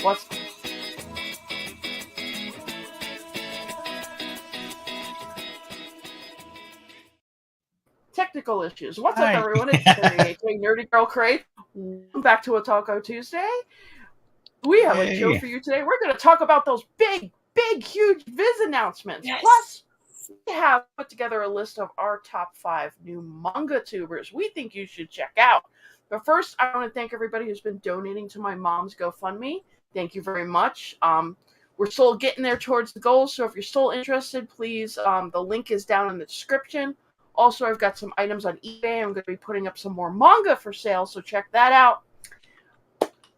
What's technical issues? What's up, everyone? It's 38 Nerdygirlcreates. Welcome back to Otaku Tuesday. We have a show for you today. We're going to talk about those big, huge Viz announcements. Yes. Plus, we have put together a list of our top 5 new manga tubers we think you should check out. But first, I want to thank everybody who's been donating to my mom's GoFundMe. Thank you very much. We're still getting there towards the goal, so if you're still interested, please, the link is down in the description. Also, I've got some items on eBay. I'm going to be putting up some more manga for sale, so check that out.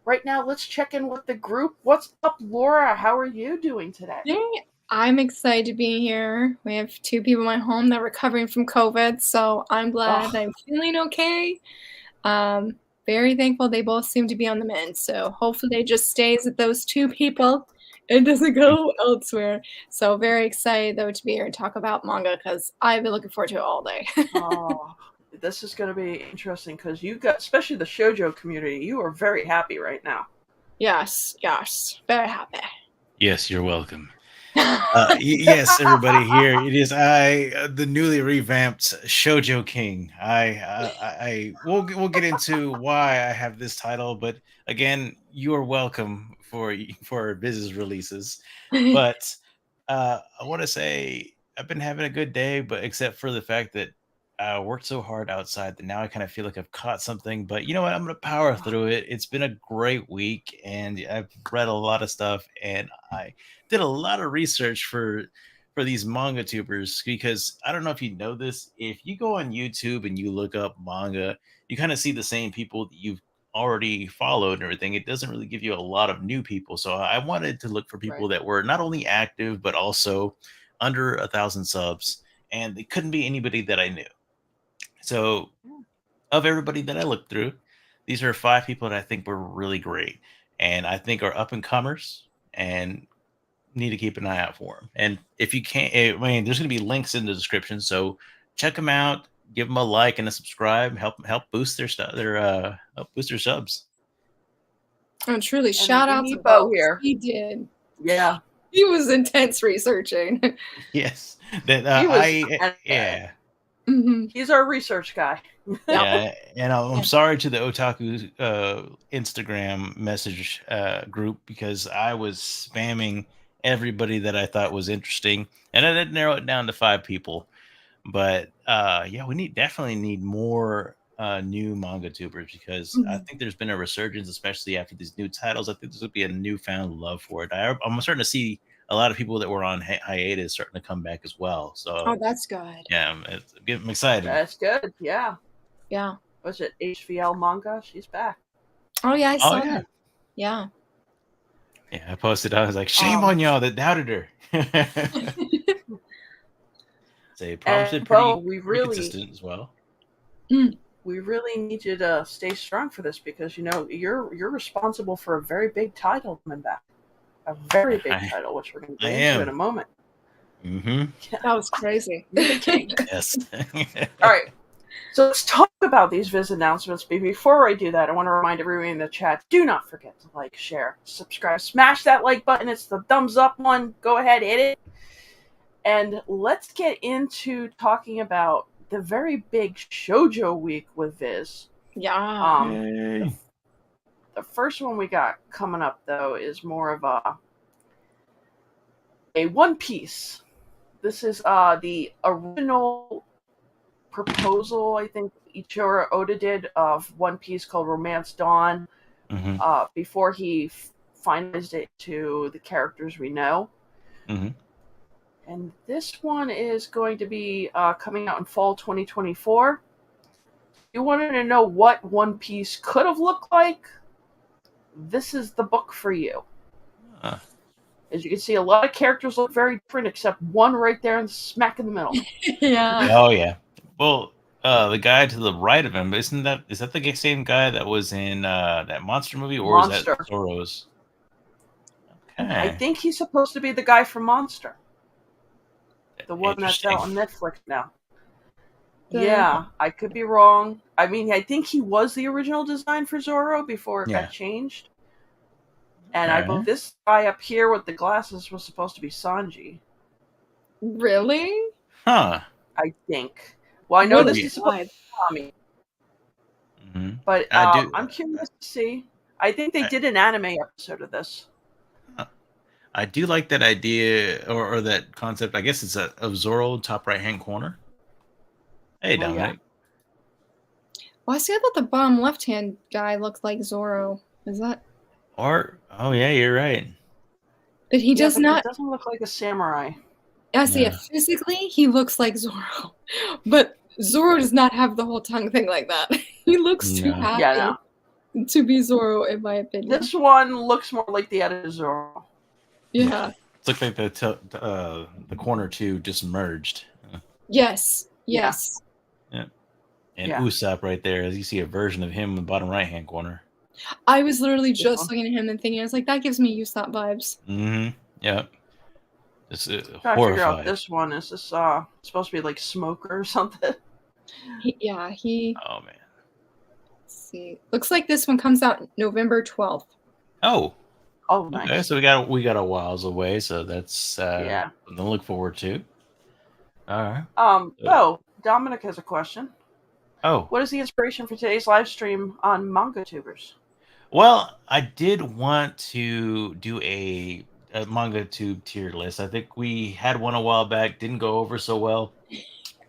Right now, let's check in with the group. What's up, Laura? How are you doing today? Hey, I'm excited to be here. We have 2 people in my home that are recovering from COVID, so I'm glad I'm feeling okay. Very thankful they both seem to be on the mend, so hopefully they just stays with those 2 people and doesn't go elsewhere. So very excited, though, to be here and talk about manga, because I've been looking forward to it all day. This is going to be interesting, because you got, especially the Shoujo community, you are very happy right now. Yes, very happy. Yes, you're welcome. Yes, everybody, here it is. I, the newly revamped Shoujo King. We'll get into why I have this title, but again, you are welcome for business releases. But I want to say I've been having a good day, but except for the fact that I worked so hard outside that now I kind of feel like I've caught something. But you know what? I'm gonna power through it. It's been a great week, and I've read a lot of stuff, and I did a lot of research for these manga tubers, because I don't know if you know this. If you go on YouTube and you look up manga, you kind of see the same people that you've already followed and everything. It doesn't really give you a lot of new people. So I wanted to look for people that were not only active but also under 1,000 subs, and it couldn't be anybody that I knew. So, of everybody that I looked through, these are 5 people that I think were really great, and I think are up and comers, and need to keep an eye out for them. And if you can't, I mean, there's going to be links in the description, so check them out, give them a like and a subscribe, help boost their stuff, help boost their subs. And truly, shout out to Bo here. He did. Yeah, he was intense researching. Yes, that yeah. Mm-hmm. He's our research guy. Yeah, and I'm sorry to the Otaku Instagram message group, because I was spamming everybody that I thought was interesting, and I did narrow it down to 5 people. But yeah, we definitely need more new manga tubers, because I think there's been a resurgence, especially after these new titles. I think there's going to be a newfound love for it. I'm starting to see a lot of people that were on hiatus starting to come back as well. So that's good. Yeah, I'm excited. That's good. Yeah. Was it HVL Manga? She's back. Oh yeah, I saw that. Yeah, I posted. I was like, shame on y'all that doubted her. Say probably pretty consistent as well. We really need you to stay strong for this, because you know you're responsible for a very big title coming back. A very big title, which we're going to get into in a moment. Mm-hmm. That was crazy. Yes. All right. So let's talk about these Viz announcements. But before I do that, I want to remind everyone in the chat, do not forget to like, share, subscribe, smash that like button. It's the thumbs up one. Go ahead, hit it. And let's get into talking about the very big Shoujo week with Viz. Yeah. The first one we got coming up, though, is more of a One Piece. This is the original proposal, I think, Ichiro Oda did of One Piece, called Romance Dawn, before he finalized it to the characters we know. And this one is going to be coming out in fall 2024. You wanted to know what One Piece could have looked like? This is the book for you. As you can see, a lot of characters look very different, except one right there smack in the middle. Yeah. Oh yeah. Well, the guy to the right of him, is that the same guy that was in that Monster movie, or is that Zoro's? Okay. I think he's supposed to be the guy from Monster. The one that's out on Netflix now. Yeah, I could be wrong. I mean, I think he was the original design for Zoro before it got changed. And I believe this guy up here with the glasses was supposed to be Sanji. Really? Huh. I think. Well, I know this is supposed to be Tommy. Mm-hmm. But I'm curious to see. I think they did an anime episode of this. I do like that idea or that concept. I guess it's of Zoro top right hand corner. Hey, Dominic. Well, I see. I thought the bottom left hand guy looked like Zoro. Is that? Oh yeah, you're right. But he does not. He doesn't look like a samurai. I see it physically. He looks like Zoro, but Zoro does not have the whole tongue thing like that. He looks too happy to be Zoro, in my opinion. This one looks more like the edited Zoro. Yeah. It looks like the corner two just merged. Yes. Yeah. And Usopp right there, as you see a version of him in the bottom right hand corner. I was literally just looking at him and thinking, I was like, that gives me Usopp vibes. Mm-hmm. Yeah. It's trying to figure out this one. Is this supposed to be like Smoker or something? Oh man. Let's see. Looks like this one comes out November 12th. Oh, nice. Okay, so we got a whiles away, so that's something to look forward to. All right. Dominic has a question. Oh. What is the inspiration for today's live stream on Manga Tubers? Well, I did want to do a Manga Tube tier list. I think we had one a while back, didn't go over so well.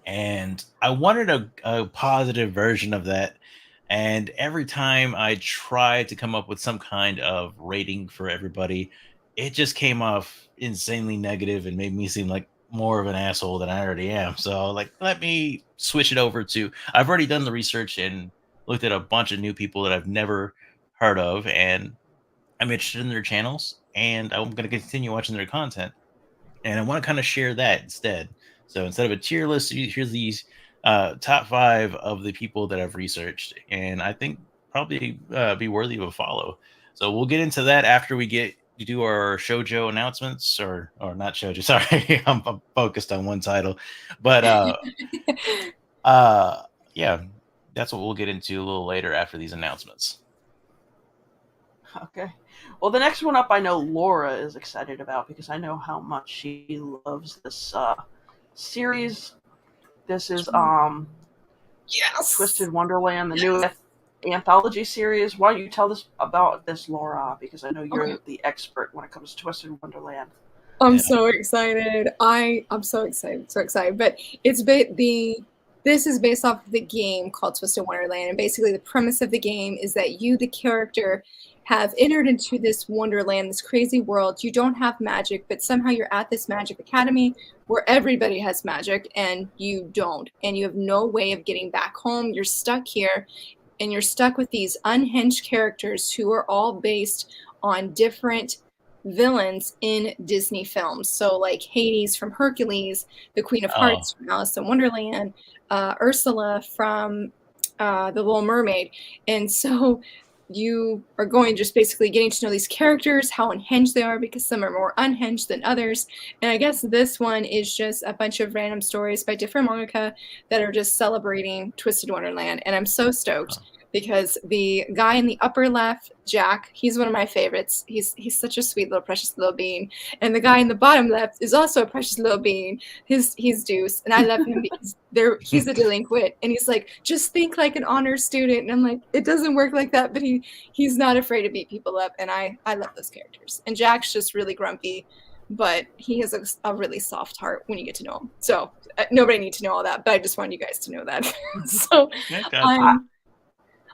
And I wanted a positive version of that. And every time I tried to come up with some kind of rating for everybody, it just came off insanely negative and made me seem like more of an asshole than I already am. So let me switch it over to, I've already done the research and looked at a bunch of new people that I've never heard of, and I'm interested in their channels, and I'm going to continue watching their content. And I want to kind of share that instead. So instead of a tier list, here's these top 5 of the people that I've researched, and I think probably be worthy of a follow. So we'll get into that after we do our Shoujo announcements, or not Shoujo. Sorry, I'm focused on one title, but yeah, that's what we'll get into a little later after these announcements. Okay. Well, the next one up, I know Laura is excited about because I know how much she loves this series. This is Twisted Wonderland, the new anthology series. Why don't you tell us about this, Laura? Because I know you're the expert when it comes to Twisted Wonderland. I'm so excited. I'm so excited. But this is based off of the game called Twisted Wonderland, and basically the premise of the game is that you, the character, have entered into this wonderland, this crazy world. You don't have magic, but somehow you're at this magic academy where everybody has magic and you don't, and you have no way of getting back home. You're stuck here, and you're stuck with these unhinged characters who are all based on different villains in Disney films. So like Hades from Hercules, the Queen of Hearts from Alice in Wonderland, Ursula from The Little Mermaid. And so you are going just basically getting to know these characters, how unhinged they are, because some are more unhinged than others. And I guess this one is just a bunch of random stories by different mangaka that are just celebrating Twisted Wonderland. And I'm so stoked because the guy in the upper left, Jack, he's one of my favorites. He's such a sweet little precious little bean. And the guy in the bottom left is also a precious little bean. He's Deuce, and I love him because he's a delinquent, and he's like, just think like an honor student. And I'm like, it doesn't work like that, but he's not afraid to beat people up, and I love those characters. And Jack's just really grumpy, but he has a really soft heart when you get to know him. So nobody needs to know all that, but I just want you guys to know that. So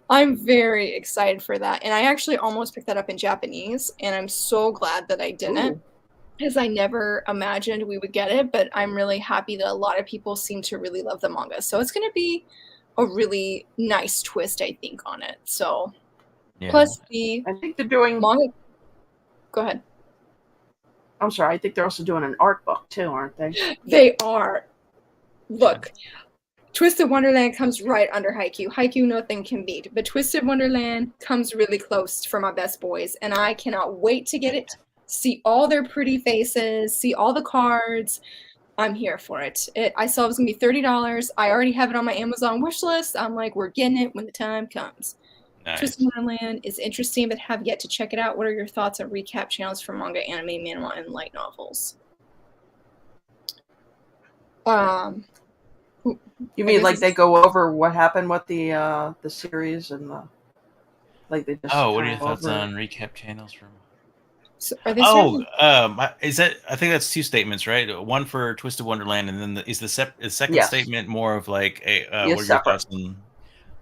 I'm very excited for that. And I actually almost picked that up in Japanese, and I'm so glad that I didn't, because I never imagined we would get it. But I'm really happy that a lot of people seem to really love the manga. So it's going to be a really nice twist, I think, on it. So plus I think they're doing manga. Go ahead. I'm sorry. I think they're also doing an art book too, aren't they? They are. Look. Twisted Wonderland comes right under Haikyuu. Haikyuu, nothing can beat. But Twisted Wonderland comes really close for my best boys. And I cannot wait to get it, see all their pretty faces, see all the cards. I'm here for it. I saw it was going to be $30. I already have it on my Amazon wish list. I'm like, we're getting it when the time comes. Nice. Twisted Wonderland is interesting, but have yet to check it out. What are your thoughts on recap channels for manga, anime, manhwa, and light novels? You mean like they go over what happened with the series and the like they just what are your go thoughts over- on recap channels from? So are they Is that? I think that's two statements, right? One for Twisted Wonderland, and then is the second Yes. statement more of like a Yeah, what are your separate. thoughts on?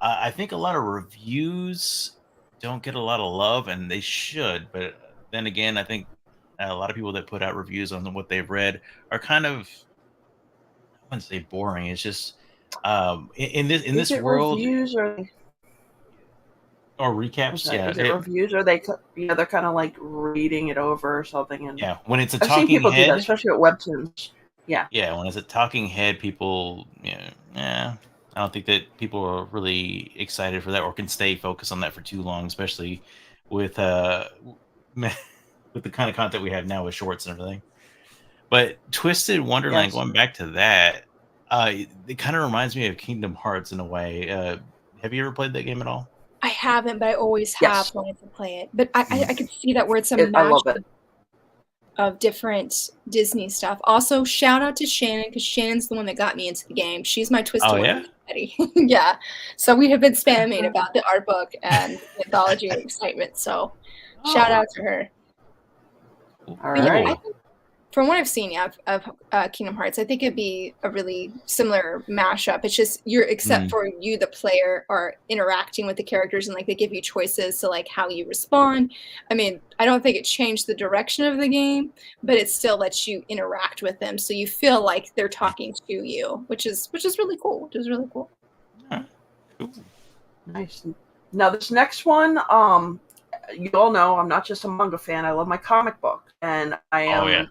I think a lot of reviews don't get a lot of love, and they should. But then again, I think a lot of people that put out reviews on what they've read are kind of, I wouldn't say boring. It's just in this world reviews or recaps. Yeah, is it reviews or they're kind of like reading it over or something? And yeah. When it's a I've seen talking people do that, head, especially at webtoons. Yeah. yeah. When it's a talking head, people, I don't think that people are really excited for that or can stay focused on that for too long, especially with with the kind of content we have now with shorts and everything. But Twisted Wonderland, Yes. going back to that, it kind of reminds me of Kingdom Hearts in a way. Have you ever played that game at all? I haven't, but I always have Yes. wanted to play it. But I could see that where it's a I love match it. of different Disney stuff. Also, shout out to Shannon, because Shannon's the one that got me into the game. She's my Twisted Wonderland buddy. Yeah. So we have been spamming about the art book and mythology and excitement. So shout out to her. All But yeah, right. I think from what I've seen, of Kingdom Hearts, I think it'd be a really similar mashup. It's just except for you, the player, are interacting with the characters and like they give you choices to like how you respond. I mean, I don't think it changed the direction of the game, but it still lets you interact with them, so you feel like they're talking to you, which is really cool. Which is really cool. Nice. Now this next one, you all know I'm not just a manga fan. I love my comic book, and I am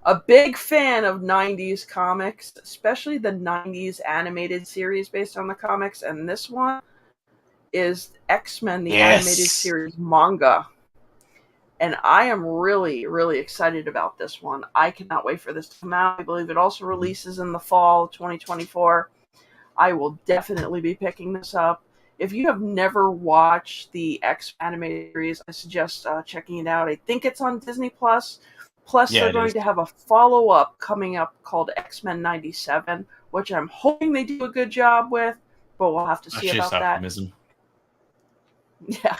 a big fan of 90s comics, especially the 90s animated series based on the comics. And this one is X-Men, the animated series manga. And I am really, really excited about this one. I cannot wait for this to come out. I believe it also releases in the fall of 2024. I will definitely be picking this up. If you have never watched the X animated series, I suggest checking it out. I think it's on Disney Plus. Plus, they're going to have a follow-up coming up called X-Men 97, which I'm hoping they do a good job with, but we'll have to see about that. Optimism. Yeah.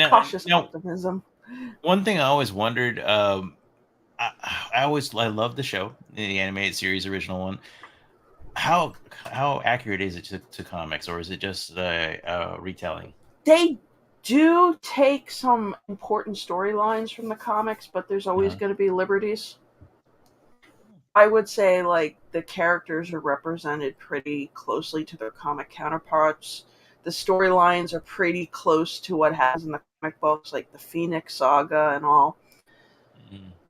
Cautious optimism. One thing I always wondered, I love the show, the animated series, original one. How accurate is it to comics, or is it just retelling? They do take some important storylines from the comics, but there's always going to be liberties. I would say like the characters are represented pretty closely to their comic counterparts. The storylines are pretty close to what happens in the comic books, like the Phoenix Saga and all.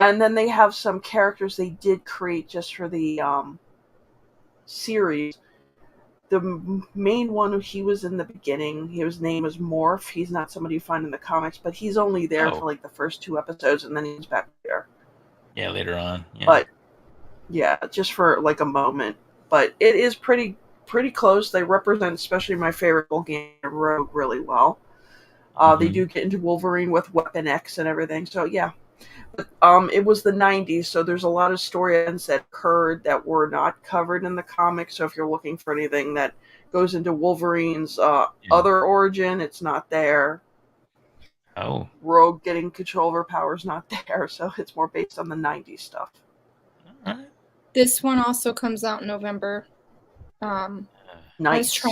And then they have some characters they did create just for the series. The main one, he was in the beginning. His name is Morph. He's not somebody you find in the comics, but he's only there for like the first 2 episodes, and then he's back there. Yeah, later on. Yeah. But yeah, just for like a moment. But it is pretty close. They represent, especially my favorite game, Rogue, really well. They do get into Wolverine with Weapon X and everything. So yeah. But, it was the 90s, so there's a lot of storylines that occurred that were not covered in the comics. So if you're looking for anything that goes into Wolverine's other origin, it's not there. Oh. Rogue getting control of her powers, not there. So it's more based on the 90s stuff. This one also comes out in November. Nice.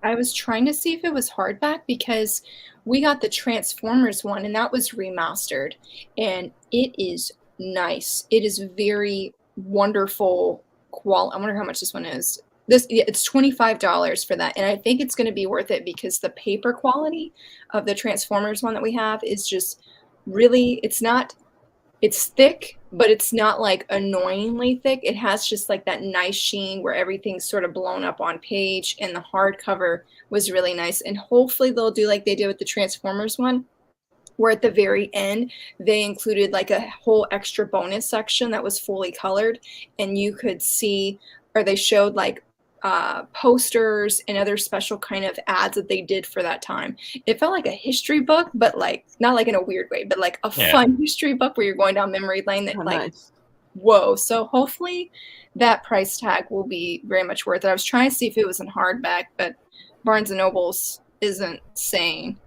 I was trying to see if it was hardback because we got the Transformers one and that was remastered, and it is nice. It is very wonderful quality. I wonder how much this one is. It's $25 for that, and I think it's going to be worth it because the paper quality of the Transformers one that we have is just really. It's thick, but it's not like annoyingly thick. It has just like that nice sheen where everything's sort of blown up on page, and the hardcover was really nice. And hopefully they'll do like they did with the Transformers one, where at the very end they included like a whole extra bonus section that was fully colored, and you could see, or they showed like posters and other special kind of ads that they did for that time. It felt like a history book, but like not like in a weird way, but like a fun history book where you're going down memory lane that nice. Whoa. So hopefully that price tag will be very much worth it. I was trying to see if it was in hardback, but Barnes & Nobles isn't saying.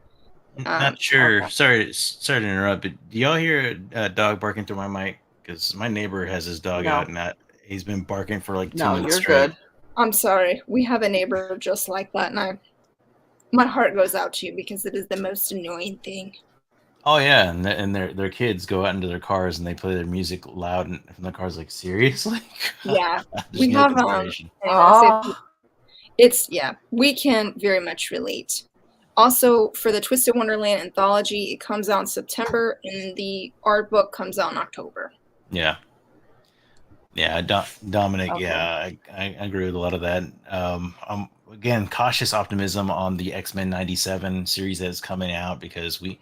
Not sure. Okay. Sorry to interrupt, but do y'all hear a dog barking through my mic? Because my neighbor has his dog out, and he's been barking for like 2 minutes you're straight. Good. I'm sorry. We have a neighbor just like that, and my heart goes out to you because it is the most annoying thing. Oh yeah, and their kids go out into their cars and they play their music loud, and the car's like, seriously? Yeah, we have we can very much relate. Also, for the Twisted Wonderland anthology, it comes out in September, and the art book comes out in October. Yeah. Yeah, Dominic. Okay. Yeah, I agree with a lot of that. Again, cautious optimism on the X-Men '97 series that's coming out, because we've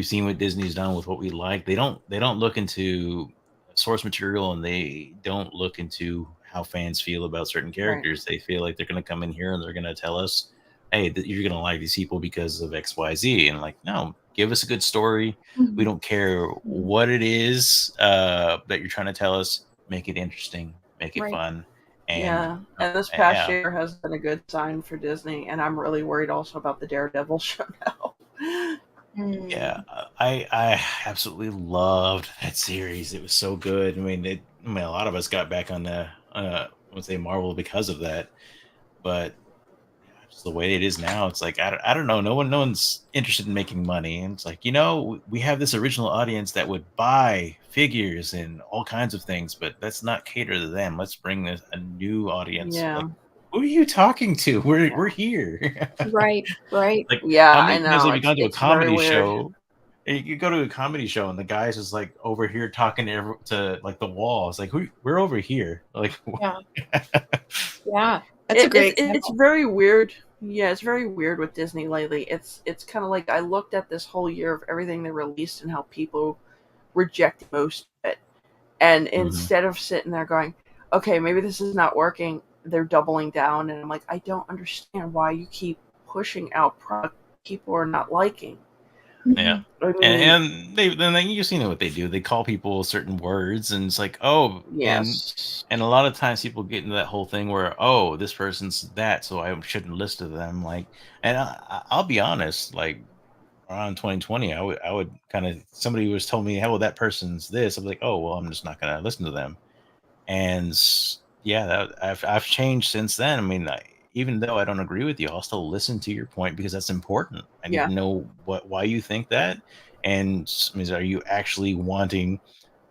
seen what Disney's done with what we like. They don't look into source material, and they don't look into how fans feel about certain characters. Right. They feel like they're going to come in here and they're going to tell us, hey, you're going to like these people because of XYZ. And like, no, give us a good story. Mm-hmm. We don't care what it is that you're trying to tell us. Make it interesting, make it fun. And this past year has been a good sign for Disney, and I'm really worried also about the Daredevil show now. Yeah, I absolutely loved that series. It was so good. I mean, a lot of us got back on the let's say Marvel because of that, but just the way it is now, it's like I don't know. No one's interested in making money, and it's like, we have this original audience that would buy figures and all kinds of things, but let's not cater to them. Let's bring a new audience. Yeah. Like, who are you talking to? We're here. Right. Like, yeah, how many times have you gone to a comedy show? You go to a comedy show and the guy's just like over here talking to like the wall. It's like, we're over here. Like, yeah. That's a great example. It's very weird. Yeah, it's very weird with Disney lately. It's kind of like I looked at this whole year of everything they released and how people reject most of it. And instead of sitting there going, okay, maybe this is not working, they're doubling down. And I'm like, I don't understand why you keep pushing out product people are not liking. Yeah. I mean, and then you've seen what they do. They call people certain words, and it's like, oh, yes. And a lot of times people get into that whole thing where, oh, this person's that, so I shouldn't listen to them. Like, and I'll be honest, like around 2020, I would kind of, somebody was told me, hey, well, that person's this. I'm like, oh, well, I'm just not gonna listen to them. And yeah, I've changed since then. I mean, even though I don't agree with you, I'll still listen to your point because that's important. I need to know why you think that. And I mean, are you actually wanting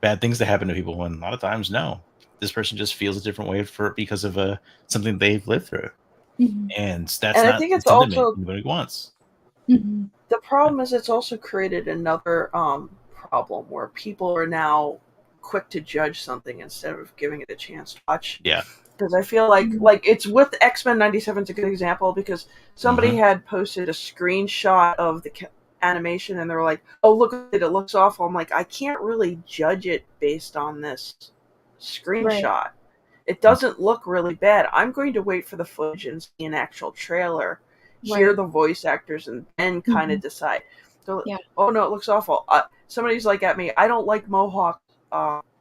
bad things to happen to people? When a lot of times, no. This person just feels a different way because of something they've lived through. Mm-hmm. And that's not I think it's also anybody wants. Mm-hmm. The problem is it's also created another problem where people are now quick to judge something instead of giving it a chance to watch. Yeah. Because I feel like it's with X-Men '97 is a good example, because somebody had posted a screenshot of the animation and they were like, oh, look at it, it looks awful. I'm like, I can't really judge it based on this screenshot. Right. It doesn't look really bad. I'm going to wait for the footage and see an actual trailer, hear the voice actors, and then kind of decide. So, oh no, it looks awful. Somebody's like at me, I don't like Mohawk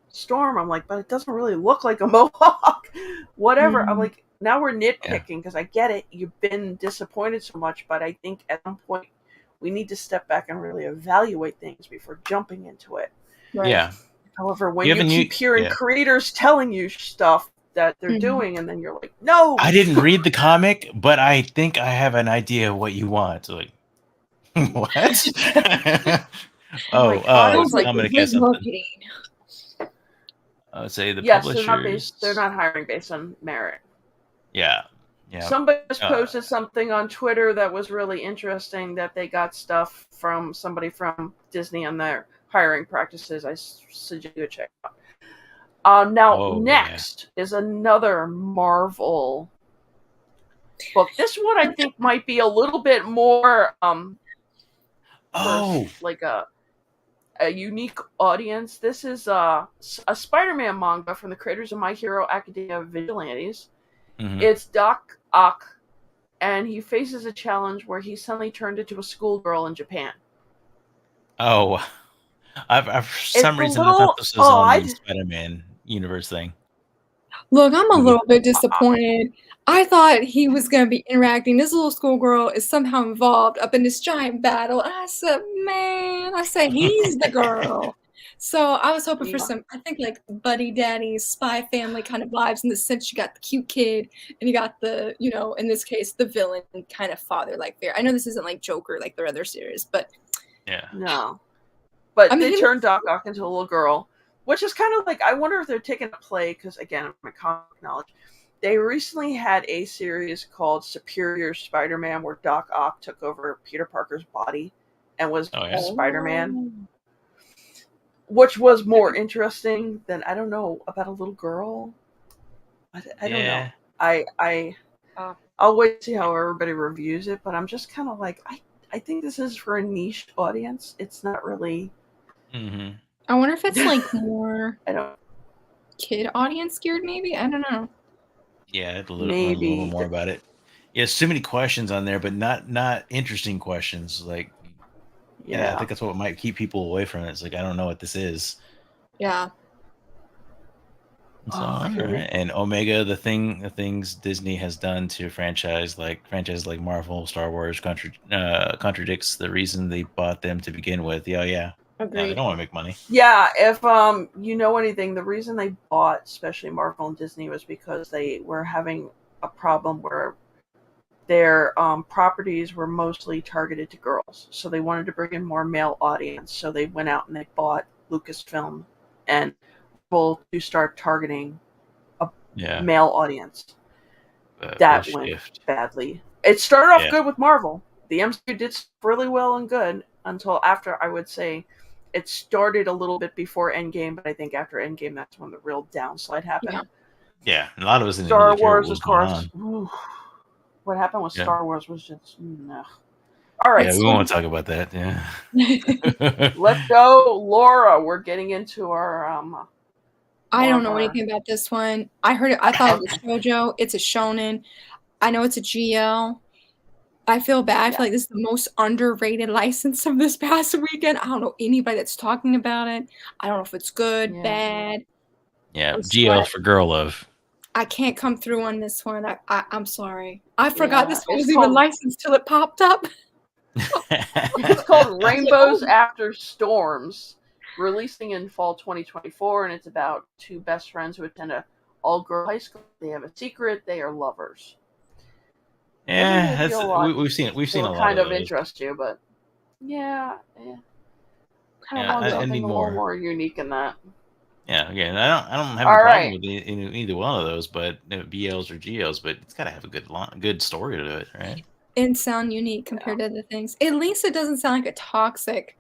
Storm. I'm like, but it doesn't really look like a Mohawk. Whatever. I'm like, now we're nitpicking because I get it. You've been disappointed so much, but I think at some point we need to step back and really evaluate things before jumping into it. Right. Yeah. However, when you keep hearing creators telling you stuff that they're doing, and then you're like, no, I didn't read the comic, but I think I have an idea of what you want. So like, what? Dominic has something. I would say the publishers. They're not hiring based on merit. Yeah. Somebody just posted something on Twitter that was really interesting, that they got stuff from somebody from Disney on their hiring practices. I suggest you check it out. Next is another Marvel book. This one I think might be a little bit more like a unique audience. This is a Spider-Man manga from the creators of My Hero Academia Vigilantes. It's Doc Ock, and he faces a challenge where he suddenly turned into a schoolgirl in Japan. Oh, for some reason I thought this was on the Spider-Man universe thing. Look, I'm a little bit disappointed. I thought he was going to be interacting. This little schoolgirl is somehow involved up in this giant battle. And I said, man, he's the girl. So I was hoping for some, I think, like buddy daddy, spy family kind of vibes in the sense you got the cute kid and you got the, you know, in this case, the villain kind of father-like figure. I know this isn't like Joker like their other series, but yeah. No. But they turned Doc Ock into a little girl, which is kind of like, I wonder if they're taking a play, because again, my comic knowledge, they recently had a series called Superior Spider-Man where Doc Ock took over Peter Parker's body and was Spider-Man. Which was more interesting than, I don't know, about a little girl. I don't know. I'll wait to see how everybody reviews it, but I'm just kind of like, I think this is for a niche audience. It's not really... I wonder if it's like more kid audience geared, maybe? I don't know. Yeah, a little more about it. Yeah, so many questions on there, but not interesting questions. Like, yeah, I think that's what might keep people away from it. It's like, I don't know what this is. Yeah. So, and Omega, the things Disney has done to franchises like Marvel, Star Wars contradicts the reason they bought them to begin with. Yeah. Agreed. Yeah, they don't want to make money. Yeah, if you know anything, the reason they bought, especially Marvel and Disney, was because they were having a problem where their properties were mostly targeted to girls. So they wanted to bring in more male audience. So they went out and they bought Lucasfilm and Marvel to start targeting a male audience. That went badly. It started off good with Marvel. The MCU did really well and good until after, I would say, it started a little bit before Endgame, but I think after Endgame, that's when the real downslide happened. Yeah, a lot of us in Star Wars, of course. What happened with Star Wars was just no. All right, we won't talk about that. Yeah. Let's go, Laura. We're getting into our. I don't know anything about this one. I heard it. I thought it was Shoujo. It's a shonen. I know it's a GL. I feel bad. I feel like this is the most underrated license of this past weekend. I don't know anybody that's talking about it. I don't know if it's good, bad. Yeah, GL for girl love. I can't come through on this one. I'm sorry. I forgot this one was even licensed till it popped up. It's called Rainbows After Storms, releasing in fall 2024, and it's about two best friends who attend a all-girl high school. They have a secret. They are lovers. Yeah, we've seen a lot kind of those. Interest you, but kind of want something a little more unique in that. Yeah, again, I don't have a problem with either one of those, but BLs or GLs, but it's got to have a good story to it, right? And sound unique compared to other things. At least it doesn't sound like a toxic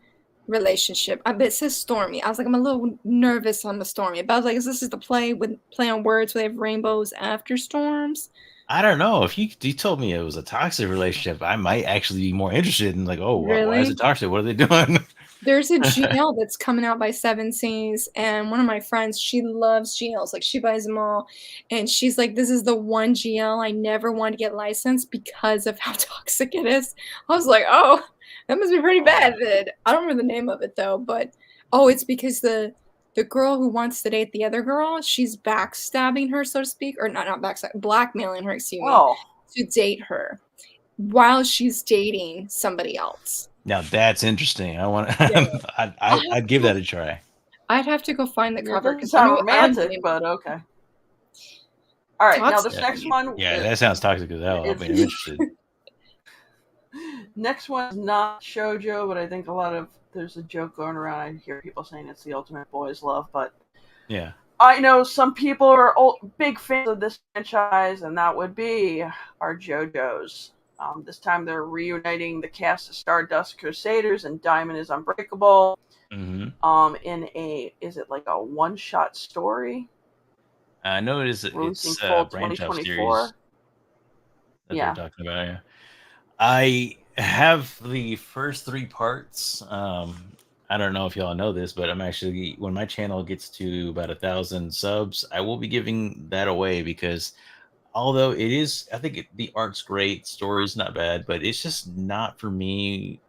relationship. I bet it says stormy. I was like, I'm a little nervous on the stormy. But I was like, is this the play on words where they have rainbows after storms? I don't know. If you told me it was a toxic relationship, I might actually be more interested in like, oh, really? Why is it toxic? What are they doing? There's a GL that's coming out by 7 Seas, and one of my friends, she loves GLs. Like, she buys them all, and she's like, this is the one GL I never want to get licensed because of how toxic it is. I was like, oh, that must be pretty bad. I don't remember the name of it, though, but, it's because the girl who wants to date the other girl, she's backstabbing her, so to speak, or not backstabbing, blackmailing her, to date her while she's dating somebody else. Now that's interesting. I want. I'd give that a try. I'd have to go find the cover. It's not romantic, but okay. All right, now this next one. Yeah, that sounds toxic as hell. I'm interested. Next one's not shoujo, but I think there's a joke going around. I hear people saying it's the ultimate boys' love, but yeah, I know some people are big fans of this franchise, and that would be our JoJo's. This time they're reuniting the cast of Stardust Crusaders and Diamond is Unbreakable. In is it like a one-shot story? I know it is. It's a branch out series that they're talking about. Yeah, I have the first 3 parts. I don't know if y'all know this, but I'm actually, when my channel gets to about 1,000 subs, I will be giving that away because although it is, I think the art's great, story's not bad, but it's just not for me.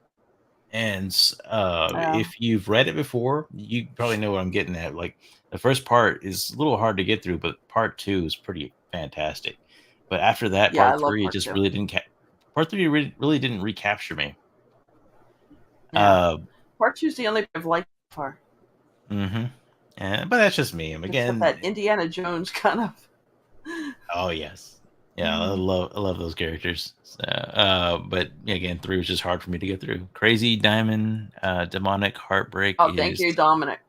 And Yeah. if you've read it before, you probably know what I'm getting at. Like the first part is a little hard to get through, but part two is pretty fantastic. But after that, Yeah, I part love three, it part just two. really didn't. Part three really didn't recapture me. Yeah. Uh, Part two's the only I've liked so far. mm-hmm. But that's just me. Except Again, that Indiana Jones kind of. oh yes, yeah, Mm. I love those characters. So, but again, three was just hard for me to get through. Crazy Diamond, Demonic Heartbreak Oh, thank is. you, Dominic.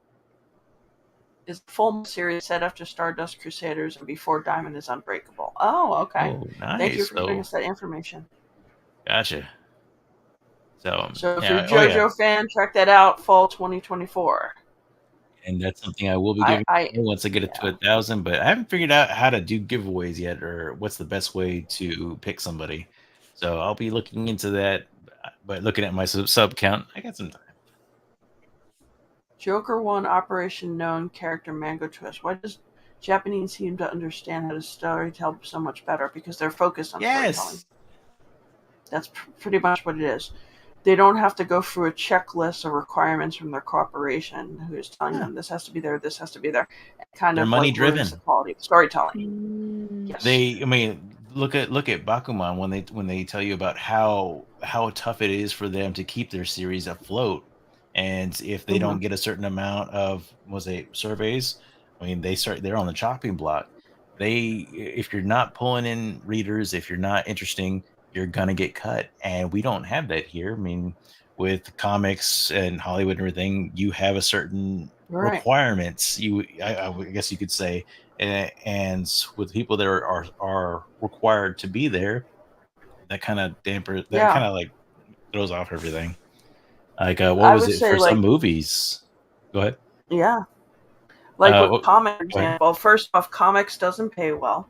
Is the full series set after Stardust Crusaders and before Diamond is Unbreakable? Oh, okay. Oh, Thank you nice. for giving So, us that information. gotcha. So, So if you're a yeah. Oh, yeah. JoJo fan, check that out. Fall 2024. And that's something I will be I, giving I away once I get it to yeah. 1,000. But I haven't figured out how to do giveaways yet, or what's the best way to pick somebody. So I'll be looking into that. But looking at my sub count, I got some time. Joker 1 Operation Known Character Mango Twist. Why does Japanese seem to understand how to storytell so much better? Because they're focused on storytelling. Yes. That's pretty much what it is. They don't have to go through a checklist of requirements from their corporation who is telling them this has to be there, this has to be there. It kind They're of money like ruins the driven. quality of storytelling. Mm. Yes. I mean, look at Bakuman when they tell you about how tough it is for them to keep their series afloat, and if they don't get a certain amount of surveys, I mean they're on the chopping block. If you're not pulling in readers, if you're not interesting, you're gonna get cut, and we don't have that here. I mean, with comics and Hollywood and everything, you have a certain Right. requirements. I guess you could say, and with people that are required to be there, that kind of like throws off everything. Like what I was would it say, for some like, movies? Go ahead. yeah. Like with Go comic ahead. example, first off, comics doesn't pay well.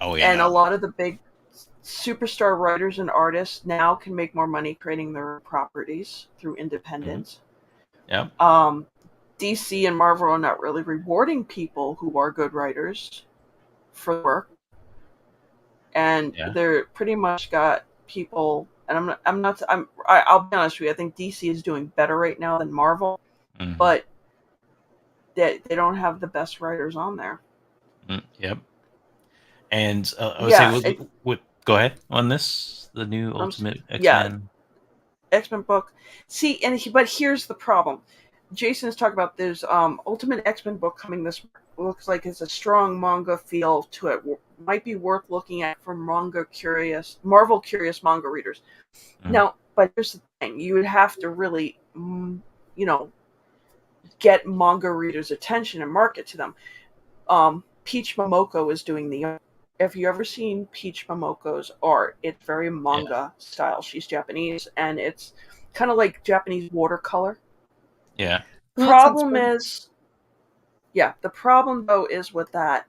Oh yeah, And a lot of the big superstar writers and artists now can make more money creating their properties through independence. Yep. DC and Marvel are not really rewarding people who are good writers for work, and they're pretty much got people. And I'll be honest with you. I think DC is doing better right now than Marvel, but they don't have the best writers on there. Yep. And I would say, go ahead on this, the new Ultimate X-Men. X-Men book. See, but here's the problem. Jason is talking about this Ultimate X-Men book coming this looks like it's a strong manga feel to it. Might be worth looking at for Marvel curious manga readers. Now, but here's the thing. You would have to really, get manga readers' attention and market to them. Peach Momoko is doing the art. Have you ever seen Peach Momoko's art? It's very manga style. She's Japanese, and it's kind of like Japanese watercolor. Yeah. The problem though is with that,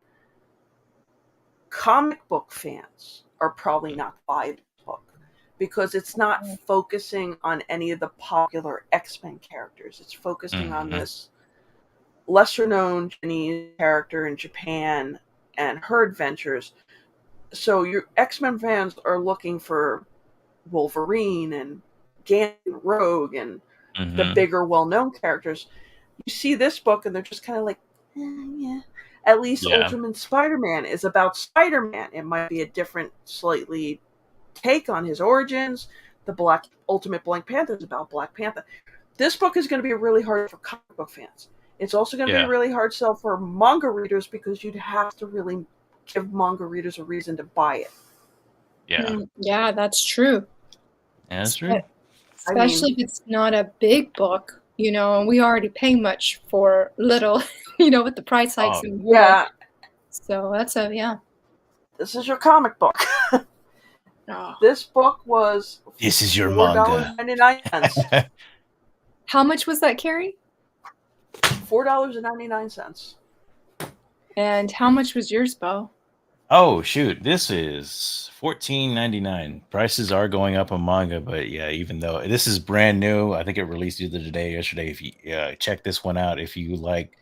comic book fans are probably not buying the book because it's not focusing on any of the popular X-Men characters. It's focusing on this lesser known Japanese character in Japan and her adventures. So your X-Men fans are looking for Wolverine and Gant and Rogue and the bigger, well-known characters. You see this book and they're just kind of like, yeah. At least Ultimate Spider-Man is about Spider-Man. It might be a different, slightly take on his origins. The Ultimate Black Panther is about Black Panther. This book is going to be really hard for comic book fans. It's also going to be a really hard sell for manga readers because you'd have to really give manga readers a reason to buy it. Yeah. Yeah, that's true. Yeah, that's true. Especially if it's not a big book, we already pay much for little, with the price hikes. So that's This is your comic book. This book was This is your manga. $4.99. How much was that, Carrie? $4.99. And how much was yours, Bo? Oh shoot, this is $14.99. Prices are going up on manga, but yeah, even though this is brand new, I think it released either today or yesterday. If you check this one out, if you like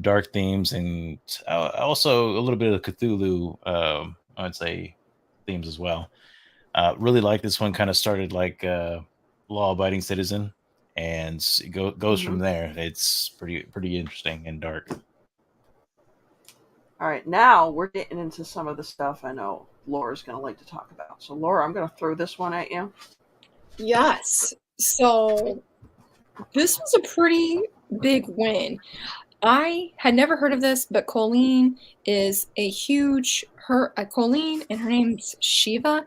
dark themes, and also a little bit of Cthulhu, I'd say, themes as well. Really like this one. Kind of started like law-abiding citizen, and goes from there. It's pretty interesting and dark. All right, now we're getting into some of the stuff I know Laura's going to like to talk about. So, Laura, I'm going to throw this one at you. Yes. So this was a pretty big win. I had never heard of this, but Colleen is Colleen and her name's Shiva.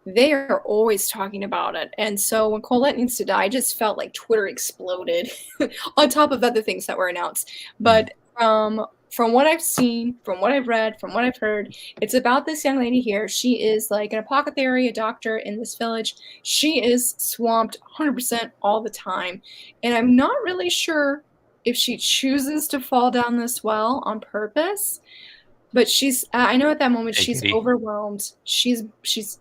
They are always talking about it. And so when Colette needs to die, I just felt like Twitter exploded on top of other things that were announced. But from what I've seen, from what I've read, from what I've heard, it's about this young lady here. She is like an apothecary, a doctor in this village. She is swamped 100% all the time. And I'm not really sure if she chooses to fall down this well on purpose. But I know at that moment she's overwhelmed. She's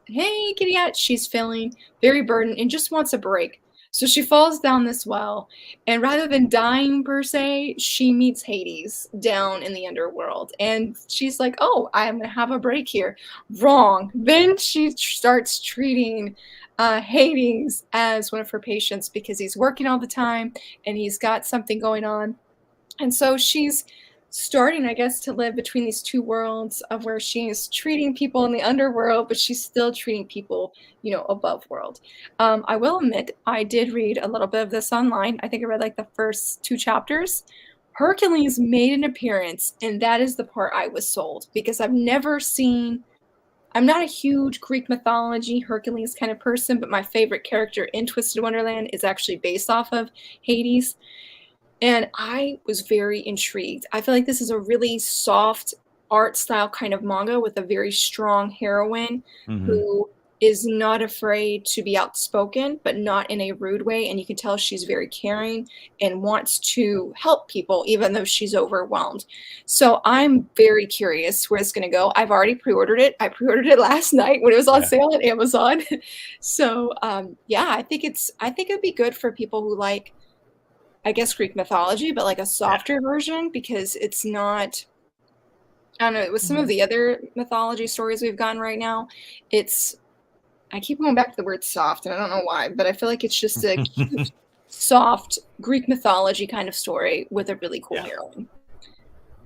hey, kitty cat. She's feeling very burdened and just wants a break. So she falls down this well, and rather than dying per se, she meets Hades down in the underworld. And she's like, oh, I'm going to have a break here. Wrong. Then she starts treating Hades as one of her patients because he's working all the time and he's got something going on. And so she's starting, I guess, to live between these two worlds of where she is treating people in the underworld, but she's still treating people, above world. I will admit, I did read a little bit of this online. I think I read like the first 2 chapters. Hercules made an appearance, and that is the part I was sold because I'm not a huge Greek mythology Hercules kind of person, but my favorite character in Twisted Wonderland is actually based off of Hades. And I was very intrigued. I feel like this is a really soft art style kind of manga with a very strong heroine who is not afraid to be outspoken, but not in a rude way. And you can tell she's very caring and wants to help people, even though she's overwhelmed. So I'm very curious where it's going to go. I've already pre-ordered it. I pre-ordered it last night when it was on sale on Amazon. So I think it'd be good for people who like, I guess, Greek mythology, but like a softer version because it's not, I don't know, with some of the other mythology stories we've gotten right now, I keep going back to the word soft and I don't know why, but I feel like it's just a cute, soft Greek mythology kind of story with a really cool heroine.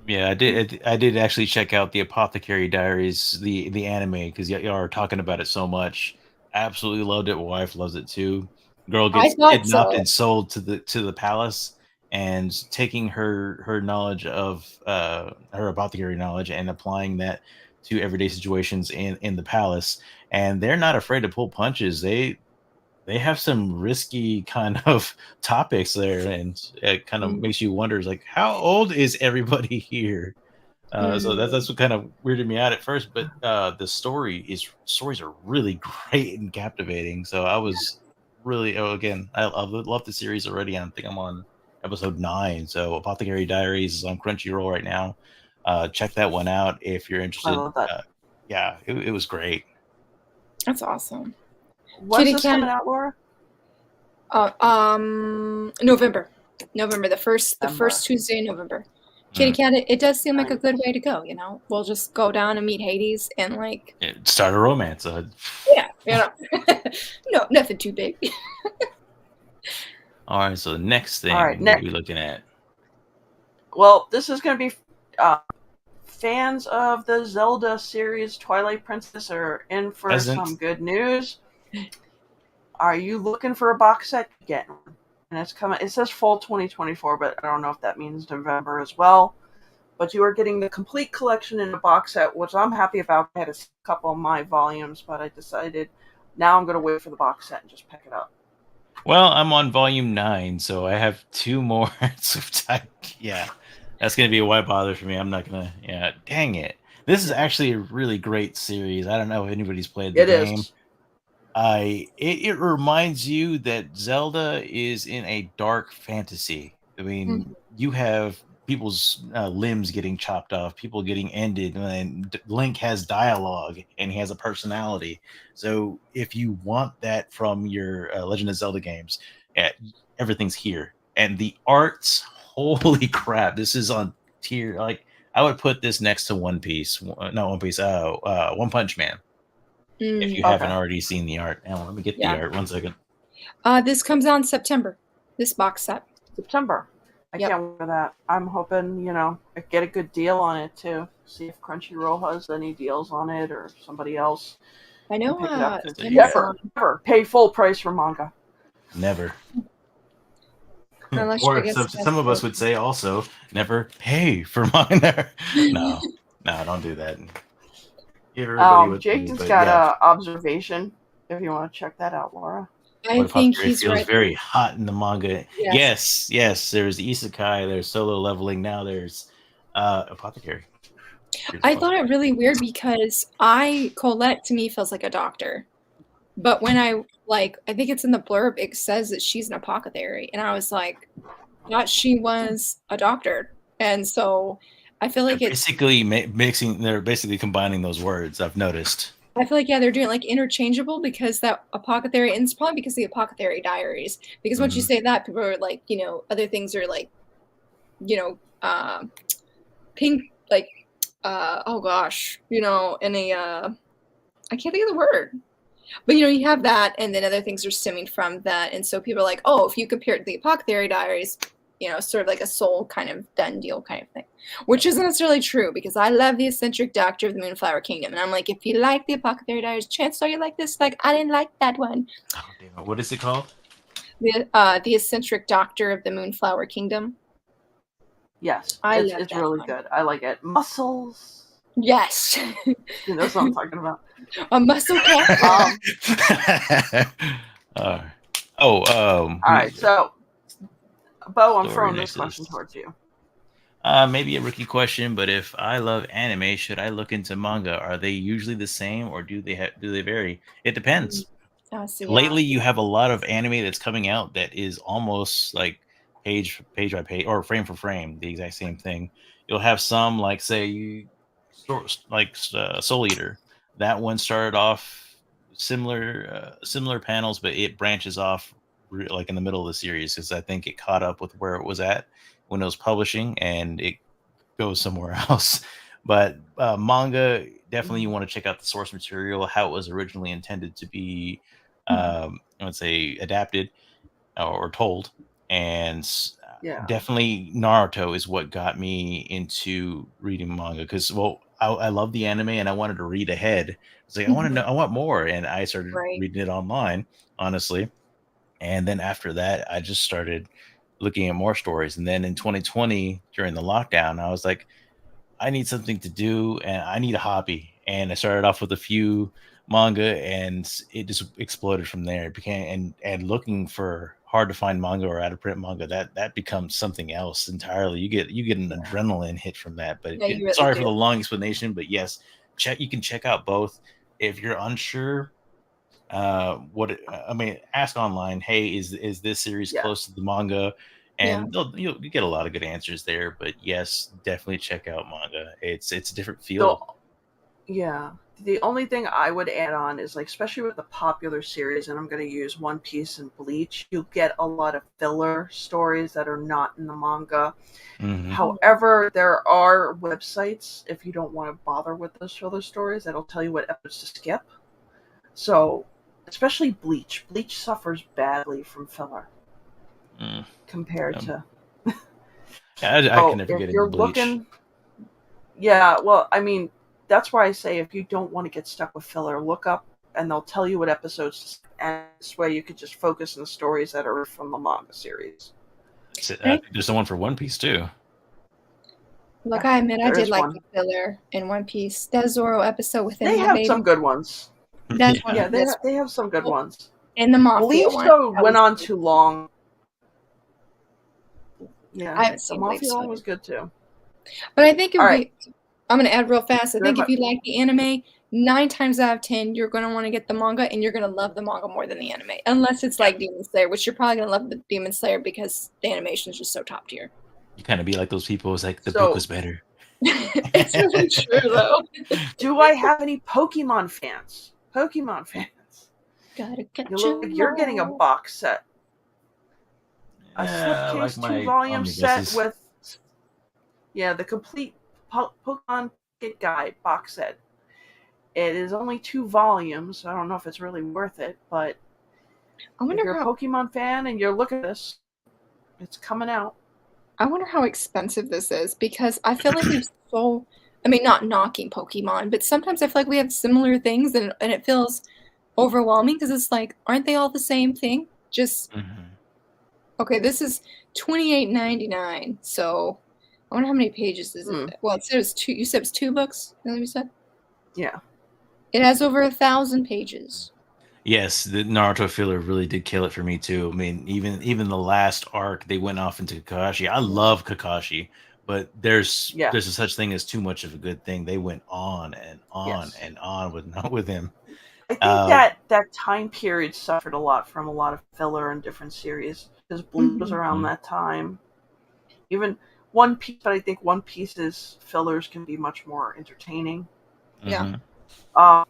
Yeah, I did actually check out the Apothecary Diaries, the anime, because y'all are talking about it so much. Absolutely loved it. My wife loves it too. Girl gets kidnapped and sold to the palace, and taking her knowledge of her apothecary knowledge and applying that to everyday situations in the palace. And they're not afraid to pull punches. They have some risky kind of topics there, and it kind of makes you wonder, like, how old is everybody here? So that's what kind of weirded me out at first. But the stories are really great and captivating. So I was really, I love the series already. I think I'm on episode 9. So Apothecary Diaries is on Crunchyroll right now. Check that one out if you're interested. I love that. It was great. That's awesome. When's this coming out, Laura? November, the first Tuesday in November. Kitty Cat, it does seem like a good way to go. We'll just go down and meet Hades and start a romance. No, nothing too big. All right, so the next thing we'll be looking at. Well, this is going to be fans of the Zelda series Twilight Princess are in for some good news. Are you looking for a box set? Get one. And it's coming. It says fall 2024, but I don't know if that means November as well. But you are getting the complete collection in a box set, which I'm happy about. I had a couple of my volumes, but I decided now I'm going to wait for the box set and just pick it up. Well, I'm on volume 9, so I have 2 more. So that's going to be a why bother for me. I'm not going to. Dang it. This is actually a really great series. I don't know if anybody's played the game. Is. It reminds you that Zelda is in a dark fantasy. I mean, you have people's limbs getting chopped off, people getting ended, and Link has dialogue and he has a personality. So if you want that from your Legend of Zelda games, everything's here. And the arts, holy crap, this is on tier. Like, I would put this next to One Piece. Not One Piece. One Punch Man. If you haven't already seen the art. Now, let me get the art. 1 second. This comes out in September. This box set. September. I can't wait for that. I'm hoping, I get a good deal on it too. See if Crunchyroll has any deals on it or somebody else. I know. Pick it up. Never pay full price for manga. Never. Or some of us would say also never pay for manga. No, don't do that. Jason's got an observation. If you want to check that out, Laura. I think he's feels very hot in the manga. Yes. There's isekai. There's solo leveling. Now there's apothecary. I thought it really weird because Colette to me feels like a doctor, but when I think it's in the blurb, it says that she's an apothecary, and I was like, thought she was a doctor, and so I feel like it's basically they're basically combining those words. I've noticed. I feel like they're doing like interchangeable because that apothecary, and it's probably because the apothecary diaries. Because once you say that, people are like, other things are like, pink, like, oh gosh, and I can't think of the word, but you have that, and then other things are stemming from that, and so people are like, oh, if you compare it to the apothecary diaries, sort of like a soul kind of done deal kind of thing, which isn't necessarily true because I love the eccentric doctor of the Moonflower Kingdom, and I'm like, if you like the apothecary diaries, chances are you like this. Like, I didn't like that one. Oh, damn it. What is it called? The eccentric doctor of the Moonflower Kingdom. Yes, it's really good. I like it. Muscles. Yes. That's what I'm talking about. A muscle cat. All right, so Bo, I'm throwing this question towards you. Maybe a rookie question, but if I love anime, should I look into manga? Are they usually the same, or do they vary? It depends. Lately, you have a lot of anime that's coming out that is almost like page by page or frame for frame, the exact same thing. You'll have some like Soul Eater. That one started off similar panels, but it branches off like in the middle of the series because I think it caught up with where it was at when it was publishing and it goes somewhere else. But manga, definitely you want to check out the source material, how it was originally intended to be, let's say, adapted or told. And definitely Naruto is what got me into reading manga because, I love the anime and I wanted to read ahead. It's like, I want to know, I want more. And I started reading it online, honestly. And then after that, I just started looking at more stories. And then in 2020, during the lockdown, I was like, I need something to do and I need a hobby. And I started off with a few manga and it just exploded from there. It became, and looking for hard to find manga or out of print manga, that becomes something else entirely. You get an adrenaline hit from that. But sorry for the long explanation, but yes, you can check out both. If you're unsure, ask online, hey, is this series close to the manga? And you get a lot of good answers there. But yes, definitely check out manga. It's a different feel. The only thing I would add on is, like, especially with the popular series, and I'm going to use One Piece and Bleach, you'll get a lot of filler stories that are not in the manga. However, there are websites, if you don't want to bother with those filler stories, that'll tell you what episodes to skip. So, especially Bleach. Bleach suffers badly from filler compared to... I can never get into Bleach. That's why I say if you don't want to get stuck with filler, look up and they'll tell you what episodes, and this way you could just focus on the stories that are from the manga series. There's the one for One Piece too. Look, I admit I did like the filler in One Piece. That Zoro episode with They have some good ones. They have some good ones. And the Mafia one. Bleach went on too long. Yeah, I haven't seen the Mafia one was good too. But I think I'm going to add real fast. I think if you like the anime, 9 times out of 10, you're going to want to get the manga, and you're going to love the manga more than the anime. Unless it's like Demon Slayer, which you're probably going to love the Demon Slayer because the animation is just so top tier. You kind of be like those people who's like, the book was better. It's really true, though. Do I have any Pokemon fans? Gotta catch you're getting a box set. a I like slipcase my 2-volume set omnibuses. with the complete Pokemon Kit Guide box set. It is only 2 volumes. So I don't know if it's really worth it, but if you're a Pokemon fan and you're looking at this, it's coming out. I wonder how expensive this is, because I feel like I mean, not knocking Pokemon, but sometimes I feel like we have similar things, and it feels overwhelming because it's like, aren't they all the same thing? Just okay. This is $28.99. So I wonder how many pages is it. Well, it says two. You said it's 2 books. Is that what you said? Yeah. It has over 1,000 pages. Yes, the Naruto filler really did kill it for me too. I mean, even the last arc, they went off into Kakashi. I love Kakashi, but there's a such thing as too much of a good thing. They went on and on and on with him. I think that time period suffered a lot from a lot of filler in different series, because Blue was around that time. Even One Piece, but I think One Piece's fillers can be much more entertaining. Yeah. I'm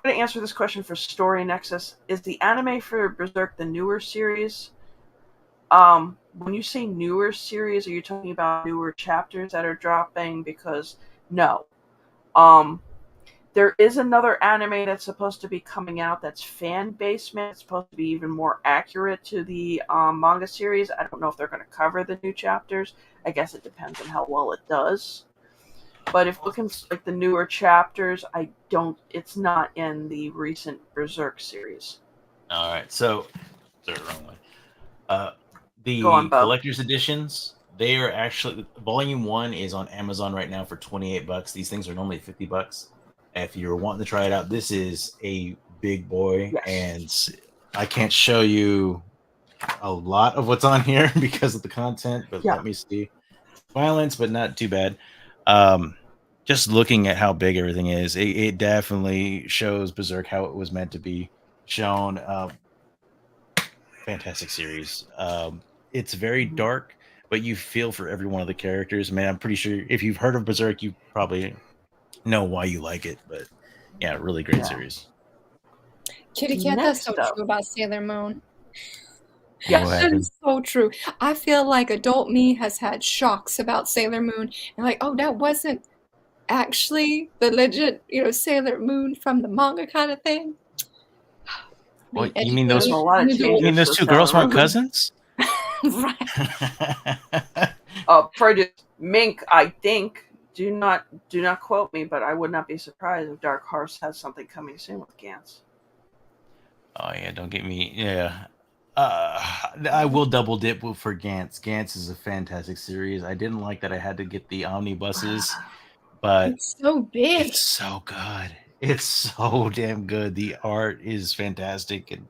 going to answer this question for Story Nexus. Is the anime for Berserk the newer series? When you say newer series, are you talking about newer chapters that are dropping? Because no. There is another anime that's supposed to be coming out that's fan-based. It's supposed to be even more accurate to the manga series. I don't know if they're going to cover the new chapters. I guess it depends on how well it does. But if looking like the newer chapters, it's not in the recent Berserk series. All right, so sorry, wrong way. The collector's editions, they are actually volume 1 is on Amazon right now for $28. These things are normally $50. If you're wanting to try it out, this is a big boy, and I can't show you a lot of what's on here because of the content, but let me see. Violence, but not too bad. Just looking at how big everything is, it definitely shows Berserk how it was meant to be shown. Fantastic series. It's very dark, but you feel for every one of the characters. Man, I'm pretty sure if you've heard of Berserk, you probably know why you like it. But yeah, really great series. Kitty Cat, that's so true about Sailor Moon. Yes, that is so true. I feel like adult me has had shocks about Sailor Moon, and like, oh, that wasn't actually the legit, Sailor Moon from the manga kind of thing. What you mean those? You mean those two girls weren't cousins? Right. Prejudice Mink, I think. Do not quote me, but I would not be surprised if Dark Horse has something coming soon with Gantz. Oh yeah, don't get me. Yeah, I will double dip for Gantz. Gantz is a fantastic series. I didn't like that I had to get the omnibuses, but it's so big. It's so good. It's so damn good. The art is fantastic, and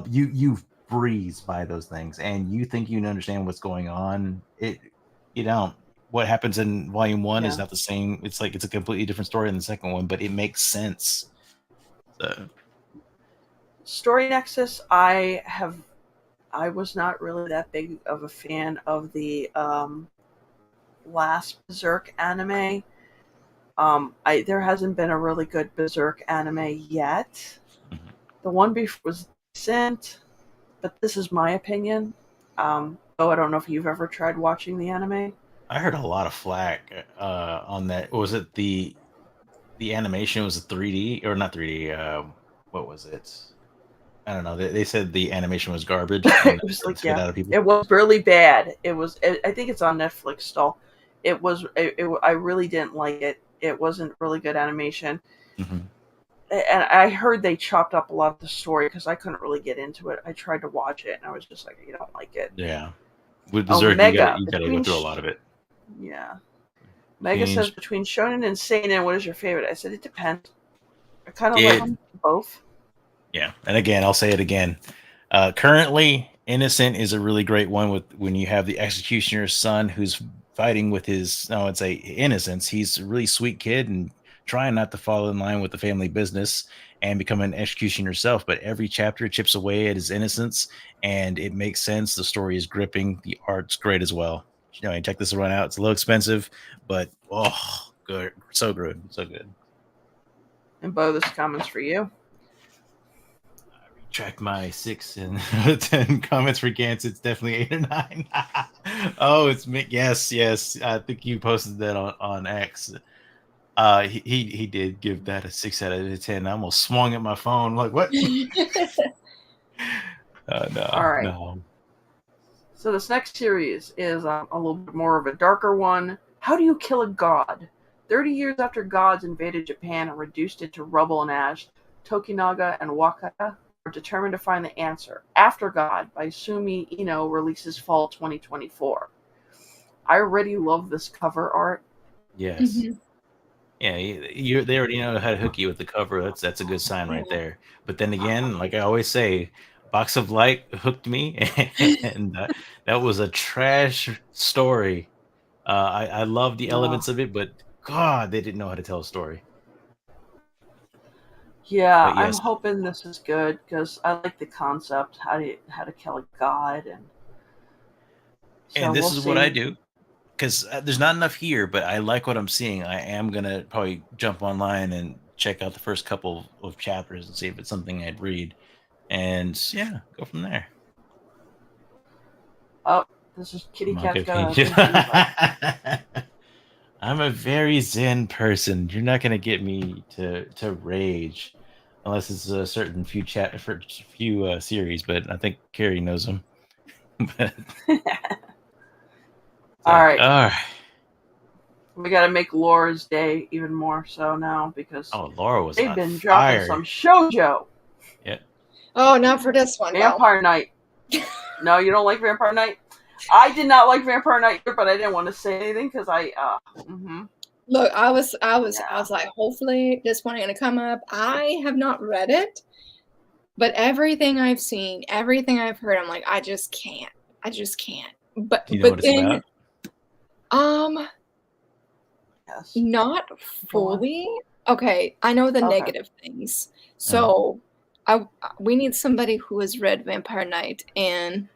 you breeze by those things, and you think you understand what's going on. You don't. What happens in volume 1 is not the same. It's like it's a completely different story in the second one, but it makes sense. So. Story Nexus, I was not really that big of a fan of the last Berserk anime. There hasn't been a really good Berserk anime yet. The one before was decent, but this is my opinion. I don't know if you've ever tried watching the anime. I heard a lot of flack on that. Was it the animation was 3D or not 3D? What was it? I don't know. They said the animation was garbage. It was like it was really bad. I think it's on Netflix still. It was. I really didn't like it. It wasn't really good animation. Mm-hmm. And I heard they chopped up a lot of the story because I couldn't really get into it. I tried to watch it and I was just like, you don't like it. Yeah. With Berserk, Mega, you gotta go through a lot of it. Yeah. Mega says, between shonen and seinen, what is your favorite? I said, it depends. I kind of like them both. Yeah. And again, I'll say it again. Currently, Innocent is a really great one when you have the executioner's son who's fighting with his, I'd say innocence. He's a really sweet kid and trying not to fall in line with the family business and become an executioner herself. But every chapter chips away at his innocence and it makes sense. The story is gripping. The art's great as well. Check this one out. It's a little expensive, but good. So good. So good. And Bo, this comment's for you. subtract my 6 and 10 comments for Gantz, it's definitely 8 or 9. Oh, it's me. Yes. I think you posted that on X. He did give that a 6 out of 10. I almost swung at my phone. Like, what? No. All right. No. So this next series is a little bit more of a darker one. How do you kill a god? 30 years after gods invaded Japan and reduced it to rubble and ash, Tokunaga and Wakata are determined to find the answer. After God by Sumi Ino releases fall 2024. I already love this cover art. Yes. Mm-hmm. Yeah, they already know how to hook you with the cover. That's a good sign right there. But then again, like I always say, Box of Light hooked me, and that was a trash story. I love the elements of it, but God, they didn't know how to tell a story. Yeah, yes. I'm hoping this is good because I like the concept, how to kill a god, and this is what I do. Because there's not enough here, but I like what I'm seeing. I am going to probably jump online and check out the first couple of chapters and see if it's something I'd read. And yeah, go from there. Oh, this is Kitty Cat's I'm a very zen person. You're not going to get me to rage unless it's a certain few series, but I think Carrie knows them. All right. We got to make Laura's day even more so now because Laura was they've been dropping some shoujo. Yeah. Oh, not for this one. Vampire Night. No, you don't like Vampire Night? I did not like Vampire Night, but I didn't want to say anything because Look, I was like, hopefully this one ain't gonna come up. I have not read it, but everything I've seen, everything I've heard, I'm like, I just can't. But do you know what it's about? Yes. Not fully. Okay, I know the negative things. So we need somebody who has read Vampire Night and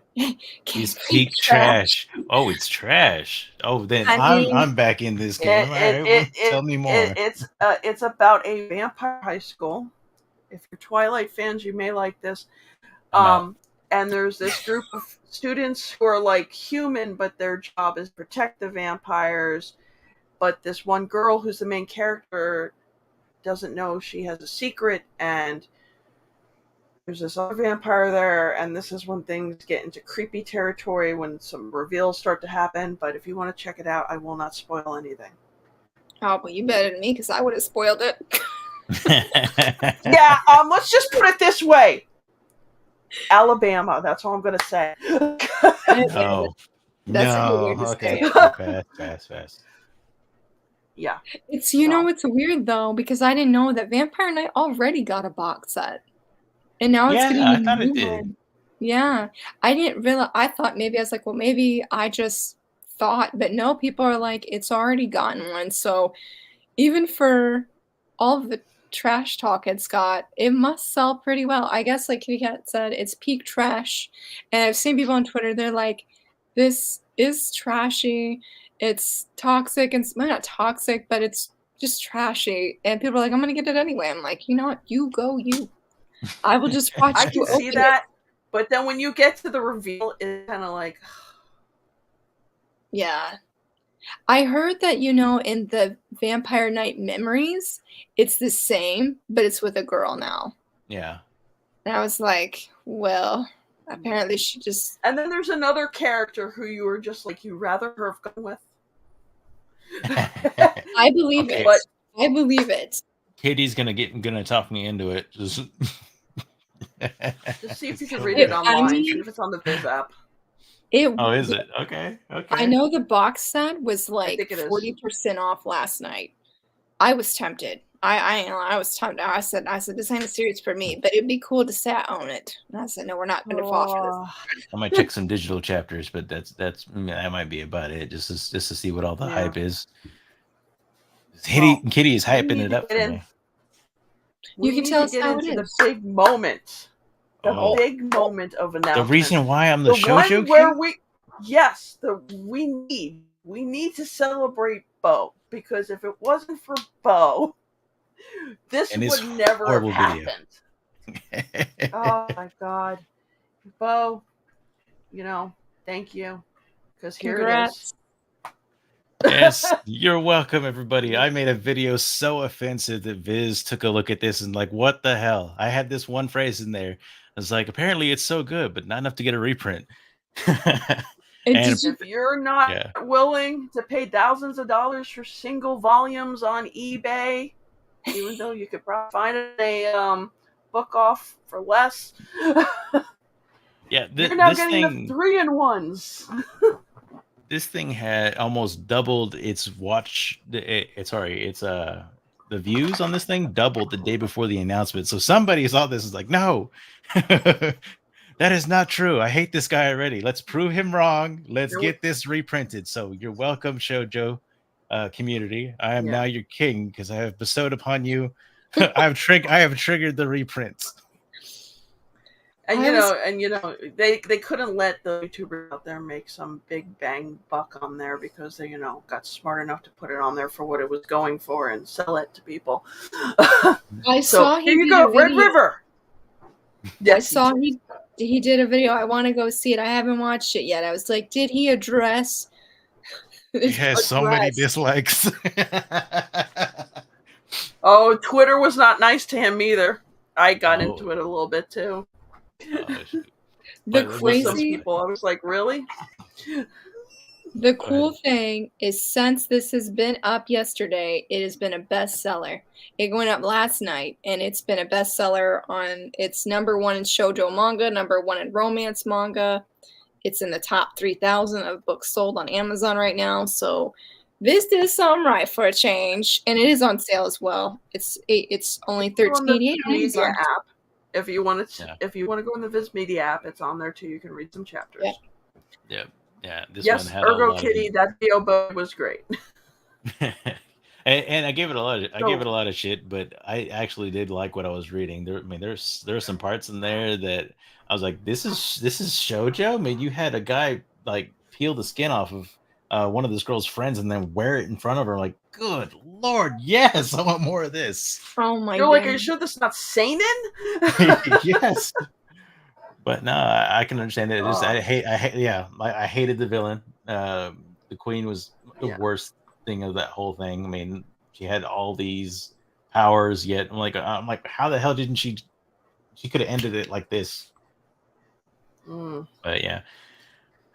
he's peak trash. Oh, it's trash. Oh, then I'm back in this game. Tell me more. It's about a vampire high school. If you're Twilight fans, you may like this. And there's this group of students who are like human, but their job is to protect the vampires. But this one girl who's the main character doesn't know she has a secret, and there's this other vampire there, and this is when things get into creepy territory, when some reveals start to happen. But if you want to check it out, I will not spoil anything. Oh, well, you better than me, because I would have spoiled it. Yeah, let's just put it this way. Alabama, that's all I'm going to say. Okay. Fast. Yeah. It's, know, it's weird, though, because I didn't know that Vampire Night already got a box set. And now it's getting I thought it did. Yeah. I didn't realize. I thought maybe I was like, well, maybe I just thought. But no, people are like, it's already gotten one. So even for all of the trash talk it's got, it must sell pretty well. I guess, like Kitty Cat said, it's peak trash. And I've seen people on Twitter, they're like, this is trashy. It's toxic. And well, not toxic, but it's just trashy. And people are like, I'm going to get it anyway. I'm like, you know what? You go, you. I will just watch. I can see that, but then when you get to the reveal, it's kind of like, yeah. I heard that in the Vampire Night memories, it's the same, but it's with a girl now. Yeah. And I was like, well, apparently she just. And then there's another character who you were just like, you rather her have gone with. I believe it. I believe it. Katie's gonna talk me into it. Just see if you can read it online. See if it's on the Viz app. Is it? Okay. I know the box set was like 40% off last night. I was tempted. I was tempted. I said this ain't a series for me, but it'd be cool to say I own it. And I said no, we're not going to fall for this. I might check some digital chapters, but that might be about it. Just to see what all the hype is. Kitty is hyping it up for me. You can tell us how it is. The big moment. The big moment of announcement. The reason why I'm the Shoujo where we need to celebrate Bo, because if it wasn't for Bo, this would never have happened. Oh my God, Bo. Thank you, because here it is. Congrats. Yes, you're welcome, everybody. I made a video so offensive that Viz took a look at this and like, what the hell? I had this one phrase in there. I was like, apparently it's so good, but not enough to get a reprint. And If you're not yeah, willing to pay thousands of dollars for single volumes on eBay, even though you could probably find a book off for less, yeah, you're now this getting the thing, 3-in-1s. this thing had almost doubled its watch. It's the views on this thing doubled the day before the announcement. So somebody saw this is like, no, that is not true. I hate this guy already. Let's prove him wrong. Let's get this reprinted. So you're welcome, Shoujo community. I am now your king because I have bestowed upon you. I have triggered the reprints. And they couldn't let the YouTubers out there make some big bang buck on there because they got smart enough to put it on there for what it was going for and sell it to people. I saw here you go, Red River. Yes, I saw he did a video. I want to go see it. I haven't watched it yet. I was like, did he address? He has so many dislikes. Oh, Twitter was not nice to him either. I got into it a little bit too. The crazy some people, I was like, really? The cool thing is, since this has been up yesterday, it has been a bestseller. It went up last night, and it's been a bestseller on. It's #1 in Shoujo Manga, #1 in Romance Manga. It's in the top 3,000 of books sold on Amazon right now. So this did something right for a change, and it is on sale as well. It's only $13.88 on Amazon. App. If you want to go in the Viz Media app, it's on there too. You can read some chapters. Yeah. This yes, one had Ergo Kitty. That video was great. and I gave it a lot of shit, but I actually did like what I was reading. There's some parts in there that I was like, this is shoujo. I mean, you had a guy like peel the skin off of one of this girl's friends and then wear it in front of her. Like, good lord, yes, I want more of this. Oh my! You're like, are you sure this is not seinen? Yes. But no, I can understand it. I hated the villain. The queen was the worst thing of that whole thing. I mean, she had all these powers, yet I'm like, how the hell didn't she? She could have ended it like this. But yeah,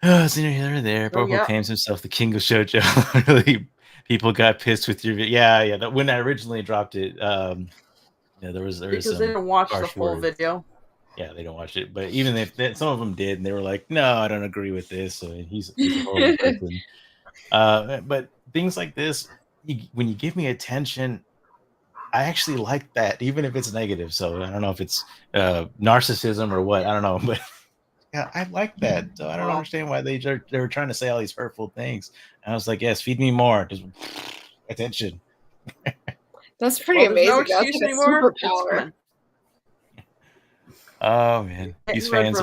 it's neither here nor there. Bobo claims himself the king of shoujo. Really, people got pissed with your video. When I originally dropped it, there was because they didn't watch the full video. Yeah, they don't watch it, but even if some of them did, and they were like, "No, I don't agree with this." So he's a horrible person. But things like this, when you give me attention, I actually like that, even if it's negative. So I don't know if it's narcissism or what. I don't know, but yeah, I like that. So I don't understand why they were trying to say all these hurtful things. And I was like, "Yes, feed me more, just attention." That's pretty amazing. No excuse anymore. Superpower. Oh man, these fans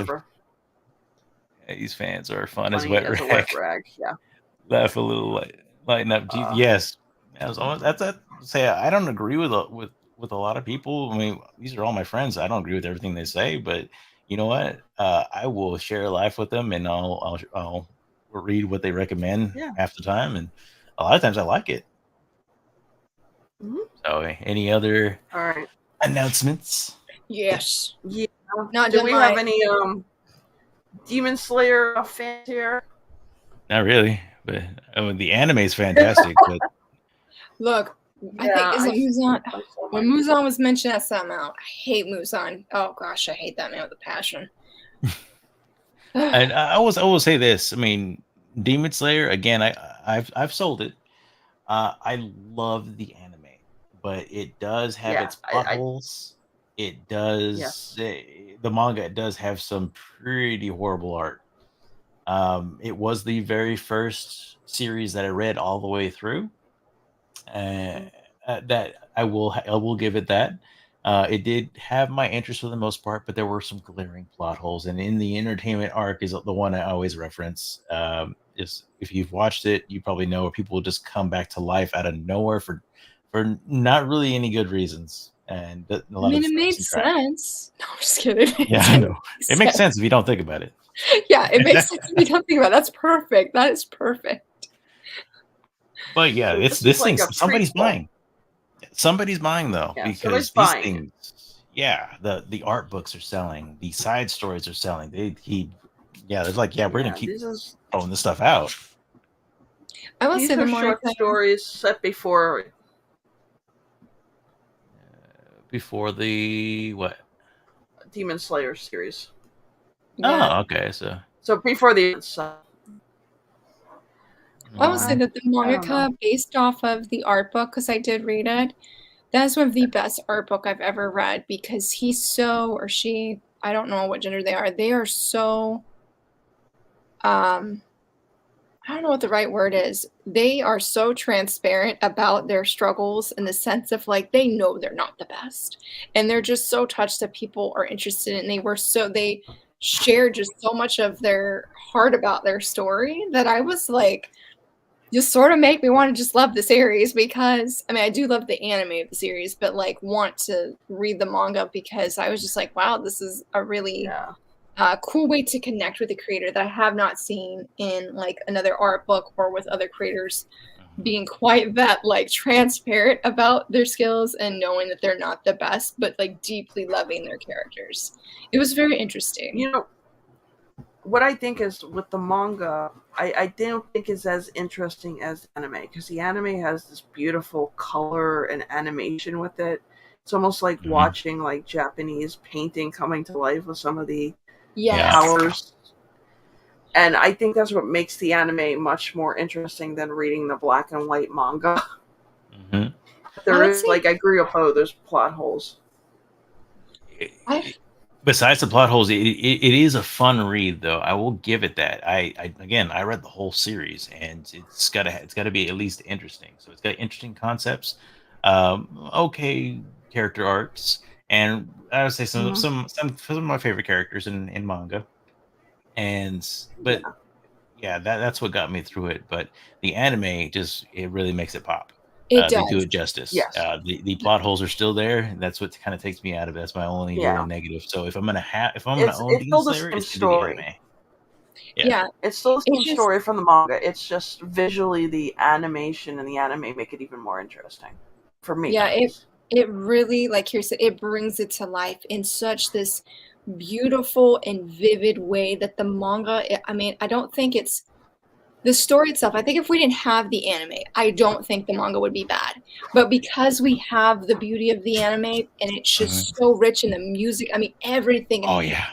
are fun as wet rag. Yeah, laugh a little, lighten up. Yes, that's say I don't agree with a lot of people. I mean, these are all my friends. I don't agree with everything they say, but you know what? I will share life with them, and I'll read what they recommend half the time, and a lot of times I like it. So, any other announcements? Yes. Yeah. Do we have any Demon Slayer fans here? Not really, but the anime is fantastic. But look, I think Muzan. When Muzan was mentioned at some out, I hate Muzan. Oh gosh, I hate that man with a passion. And I will say this. I mean, Demon Slayer again. I've sold it. I love the anime, but it does have its plot holes. It does. The manga does have some pretty horrible art. It was the very first series that I read all the way through. That I will give it that. It did have my interest for the most part, but there were some glaring plot holes. And in the entertainment arc is the one I always reference. Is if you've watched it, you probably know where people will just come back to life out of nowhere for not really any good reasons. and a I lot mean, of it made stuff is sense. No, I'm just kidding. Yeah, I know. It makes sense if you don't think about it. Yeah, it makes sense if you don't think about it. That's perfect. That is perfect. But yeah, So it's this is this like thing. a Somebody's prequel. buying. Somebody's buying though, Yeah, somebody's because these buying it. things. Yeah, the art books are selling. The side stories are selling. They're like, yeah, we're gonna keep throwing this stuff out. I will These say the are more short stories set before the what? Demon Slayer series. Yeah. Oh, okay. So before the I will say that the I don't know. mangaka, based off of the art book, because I did read it, that's one of the best art book I've ever read because he's so, or she, I don't know what gender they are so, I don't know what the right word is. They are so transparent about their struggles in the sense of like they know they're not the best. And they're just so touched that people are interested and they shared just so much of their heart about their story that I was like just sort of make me want to just love the series because I mean I do love the anime of the series, but like want to read the manga because I was just like, wow, this is a really cool way to connect with a creator that I have not seen in like another art book or with other creators being quite that like transparent about their skills and knowing that they're not the best, but like deeply loving their characters. It was very interesting. You know, what I think is with the manga, I don't think it's as interesting as anime because the anime has this beautiful color and animation with it. It's almost like watching like Japanese painting coming to life with some of the powers. And I think that's what makes the anime much more interesting than reading the black and white manga. There is, like, I agree with Poe, there's plot holes. Besides the plot holes, it is a fun read, though. I will give it that. I read the whole series, and it's gotta be at least interesting. So it's got interesting concepts, okay character arcs, and I would say some of my favorite characters in manga. But that's what got me through it. But the anime it really makes it pop. It does. They do it justice. Yes. The plot holes are still there. That's what kind of takes me out of it. That's my only real negative. So if I'm gonna own Demon Slayer, it's gonna be the anime. Yeah, it's still the same story from the manga. It's just visually the animation and the anime make it even more interesting for me. Yeah, it really, like you said, it brings it to life in such this beautiful and vivid way that the manga, I mean, I don't think it's the story itself. I think if we didn't have the anime, I don't think the manga would be bad. But because we have the beauty of the anime and it's just so rich in the music, I mean, everything. Oh yeah,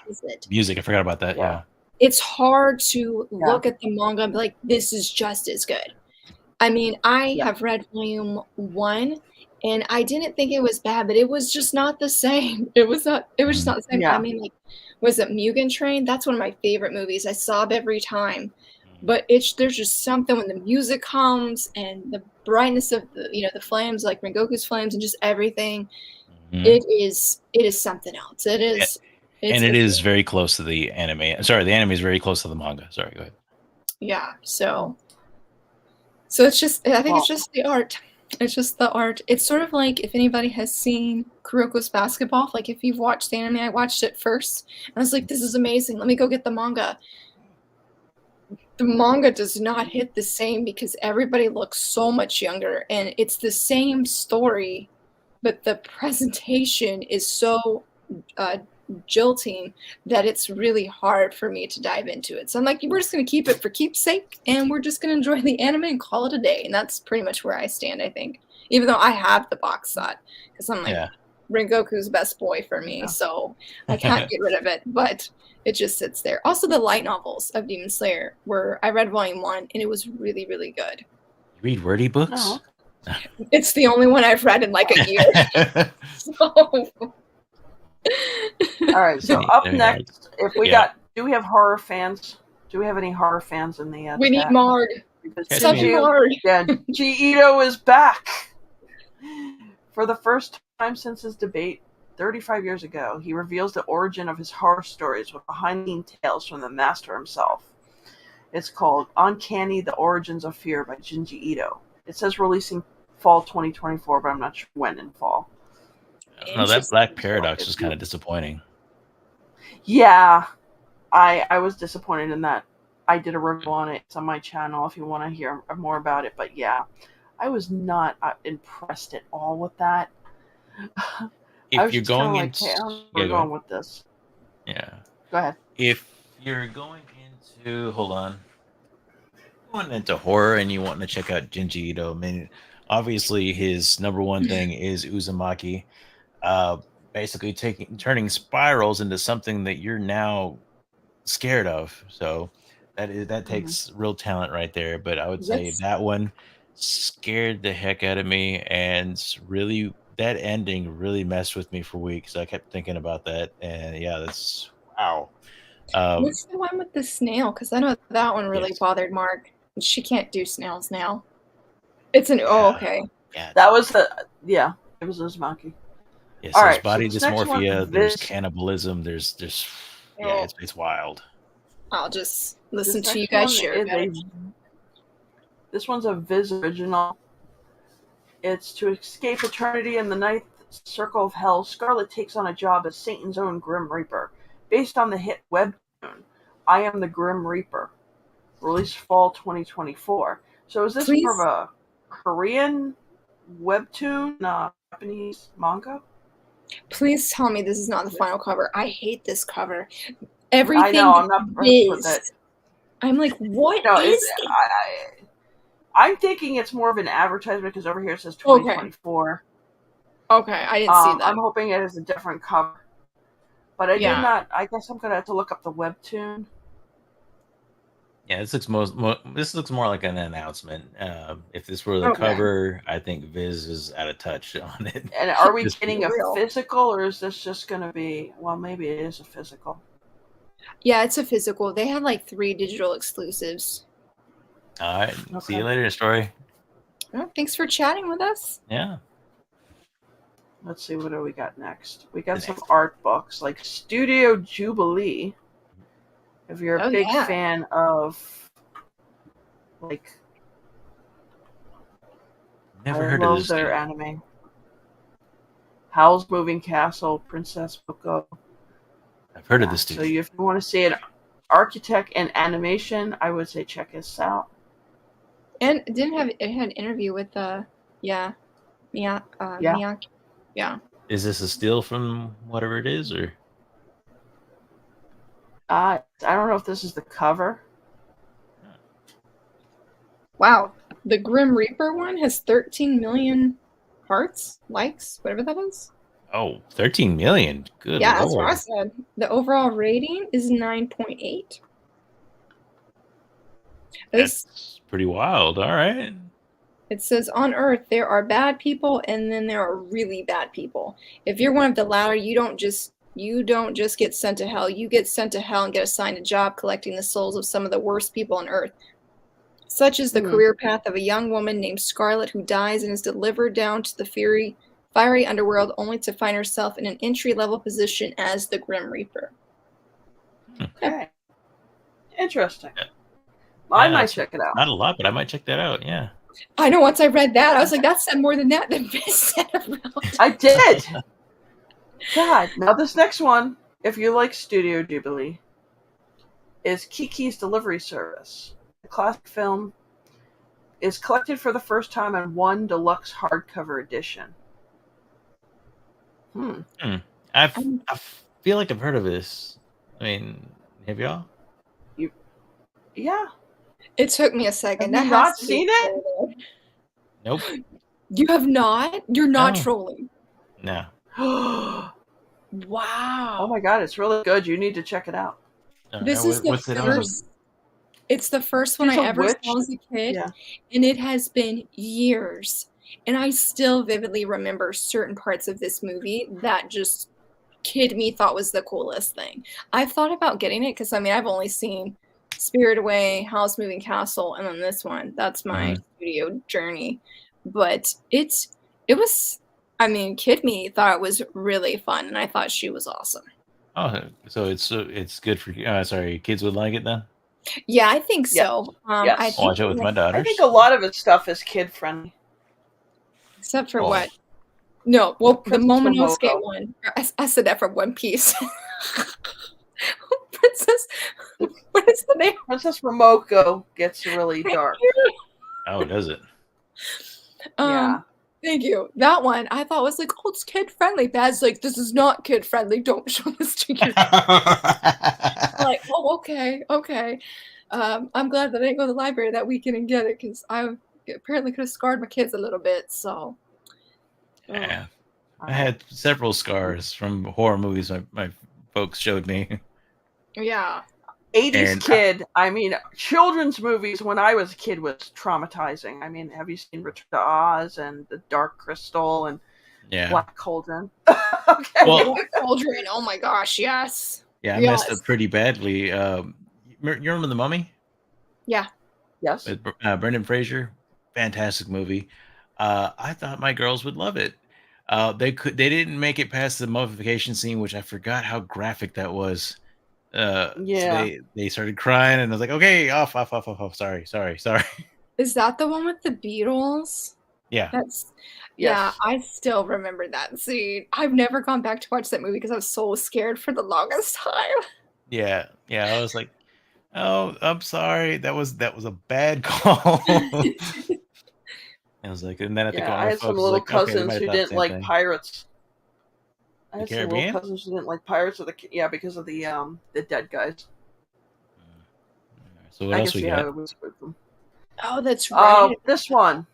music. I forgot about that. Yeah. It's hard to look at the manga and be like, this is just as good. I mean, I have read volume 1 and I didn't think it was bad, but it was just not the same. It was just not the same. I mean, like, was it Mugen Train? That's one of my favorite movies. I sob every time. But there's just something when the music comes and the brightness of the flames, like Rengoku's flames and just everything. It is something else. It is. And it is very close to the anime. Sorry, the anime is very close to the manga. Sorry, go ahead. Yeah, so it's just, I think it's just the art. It's just the art. It's sort of like if anybody has seen Kuroko's Basketball, like if you've watched the anime, I watched it first. And I was like, this is amazing. Let me go get the manga. The manga does not hit the same because everybody looks so much younger and it's the same story, but the presentation is so jolting that it's really hard for me to dive into it. So I'm like, we're just going to keep it for keepsake and we're just going to enjoy the anime and call it a day. And that's pretty much where I stand, I think. Even though I have the box set because I'm like, Rengoku's best boy for me, so I can't get rid of it, but it just sits there. Also, the light novels of Demon Slayer I read volume 1 and it was really, really good. You read wordy books? It's the only one I've read in like a year. All right, so up next, if we do we have horror fans? Do we have any horror fans in the we need Marg. G. Ito is back. For the first time since his debate 35 years ago, he reveals the origin of his horror stories with behind-the-scenes tales from the master himself. It's called Uncanny: The Origins of Fear by Junji Ito. It says releasing fall 2024, but I'm not sure when in fall. No, that Black Paradox So was kind of disappointing. yeah, I was disappointed in that. I did a review on it. It's on my channel if you want to hear more about it. But yeah, I was not impressed at all with that. I If was you're just kind of going like, hey, I into, don't know where yeah, we're go ahead. going with this. Yeah. Go ahead. If you're going into, hold on, going into horror and you want to check out Junji Ito, I mean, obviously his number one thing is Uzumaki. Basically turning spirals into something that you're now scared of. So that takes real talent right there. But I would say That's that one scared the heck out of me, and really that ending really messed with me for weeks. I kept thinking about that, and yeah, that's wow. what's the one with the snail? Because I know that one really Yes, bothered Mark. She can't do snails now. It's an yeah, okay. yeah. That was yeah, it was Uzumaki. Yes, All there's right, so body this next one, dysmorphia, there's cannibalism, there's yeah, Oh, it's wild. I'll just listen this to you next guys one share is about it. this one's a Viz original. It's to escape eternity in the ninth circle of hell. Scarlet takes on a job as Satan's own Grim Reaper, based on the hit webtoon "I Am the Grim Reaper," released fall 2024. So is this more of Please, a Korean webtoon, Japanese manga? please tell me this is not the final cover. I hate this cover. I Everything know I'm not impressed with it. is. I'm like, what No, is it's this? I'm thinking it's more of an advertisement because over here it says Okay. 2024. Okay, I didn't see that. I'm hoping it is a different cover, but I did Yeah. not. I guess I'm gonna have to look up the webtoon. Yeah, this looks this looks more like an announcement. If this were the Okay. cover, I think Viz is out of touch on it. And are we Just getting a real. physical, or is this just gonna be? Well, maybe it is a physical. Yeah, it's a physical. They had like 3 digital exclusives. All right. Okay. See you later, Story. Oh, thanks for chatting with us. Yeah. Let's see, what do we got next? We got The some next- art books like Studio Jubilee. If you're a Oh, big yeah. fan of, like, Never I heard love of this. their Dude. anime. Howl's Moving Castle, Princess Boko. I've heard of this So dude. if you want to see an architect and animation, I would say check this out. And it had an interview with Miyake. Yeah. Is this a steal from whatever it is, or? I don't know if this is the cover. Wow. The Grim Reaper one has 13 million hearts, likes, whatever that is. Oh, 13 million. Good Yeah, that's what I lord. said. The overall rating is 9.8. That's pretty wild. All right. It says on Earth there are bad people and then there are really bad people. If you're one of the latter, you don't just get sent to hell. You get sent to hell and get assigned a job collecting the souls of some of the worst people on Earth. Such is the career path of a young woman named Scarlet who dies and is delivered down to the fiery underworld only to find herself in an entry-level position as the Grim Reaper. Okay. Interesting. Yeah. I might check it out. Not a lot, but I might check that out. Yeah. I know, once I read that, I was like, that said more than that than Viz said about. I did. God. Now this next one, if you like Studio Jubilee, is Kiki's Delivery Service. The classic film is collected for the first time in one deluxe hardcover edition. I feel like I've heard of this. I mean, have y'all? Yeah. It took me a second. Have you not seen it? Nope. You have not? You're not No. trolling. No. Wow. Oh my god, it's really good. You need to check it out. This is the first. It's the first one I ever saw as a kid, and it has been years. And I still vividly remember certain parts of this movie that just kid me thought was the coolest thing. I've thought about getting it because, I mean, I've only seen Spirit Away, Howl's Moving Castle, and then this one. That's my studio journey. But it was, I mean, kid me thought it was really fun, and I thought she was awesome. Oh, so it's good for kids would like it then? Yeah, I think so. Yes. I watch it with my daughters. I think a lot of his stuff is kid friendly. Except for what? No, well, the Princess Momonosuke Momoko. one. I said that from One Piece. Princess, what is the name? Princess Momoko gets really dark. Oh, does it? Yeah. Thank you. That one I thought was like, oh, it's kid friendly. Bad's like, this is not kid friendly. Don't show this to your kid. Like, oh, okay. I'm glad that I didn't go to the library that weekend and get it because I apparently could have scarred my kids a little bit. So, Yeah. I had several scars from horror movies my folks showed me. Yeah. 80s kid. I mean, children's movies when I was a kid was traumatizing. I mean, have you seen Return to Oz and The Dark Crystal and Black Cauldron? Okay. Well, Black Cauldron. Oh my gosh, yes. Yeah, I messed up pretty badly. You remember The Mummy? Yeah. Yes. With Brendan Fraser. Fantastic movie. I thought my girls would love it. They didn't make it past the mummification scene, which I forgot how graphic that was. So they started crying, and I was like, okay, off. Sorry. Is that the one with the Beatles? Yeah. Yeah, I still remember that scene. I've never gone back to watch that movie because I was so scared for the longest time. Yeah. I was like, oh, I'm sorry. That was a bad call. I was like, and then at the car, I had some little cousins who didn't like pirates. I had some little cousins who didn't like pirates because of the dead guys. So what else we got? Oh, that's right. This one.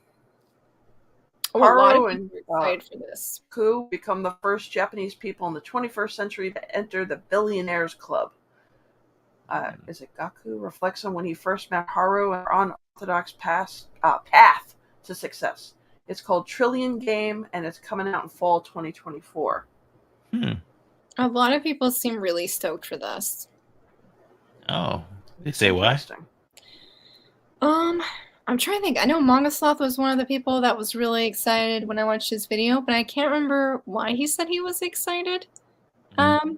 Haru and Ku become the first Japanese people in the 21st century to enter the Billionaires Club. Is it Gaku? Reflects on when he first met Haru and her unorthodox path to success. It's called Trillion Game, and it's coming out in fall 2024. A lot of people seem really stoked for this. Oh, they say why? I'm trying to think. I know Manga Sloth was one of the people that was really excited when I watched his video, but I can't remember why he said he was excited. But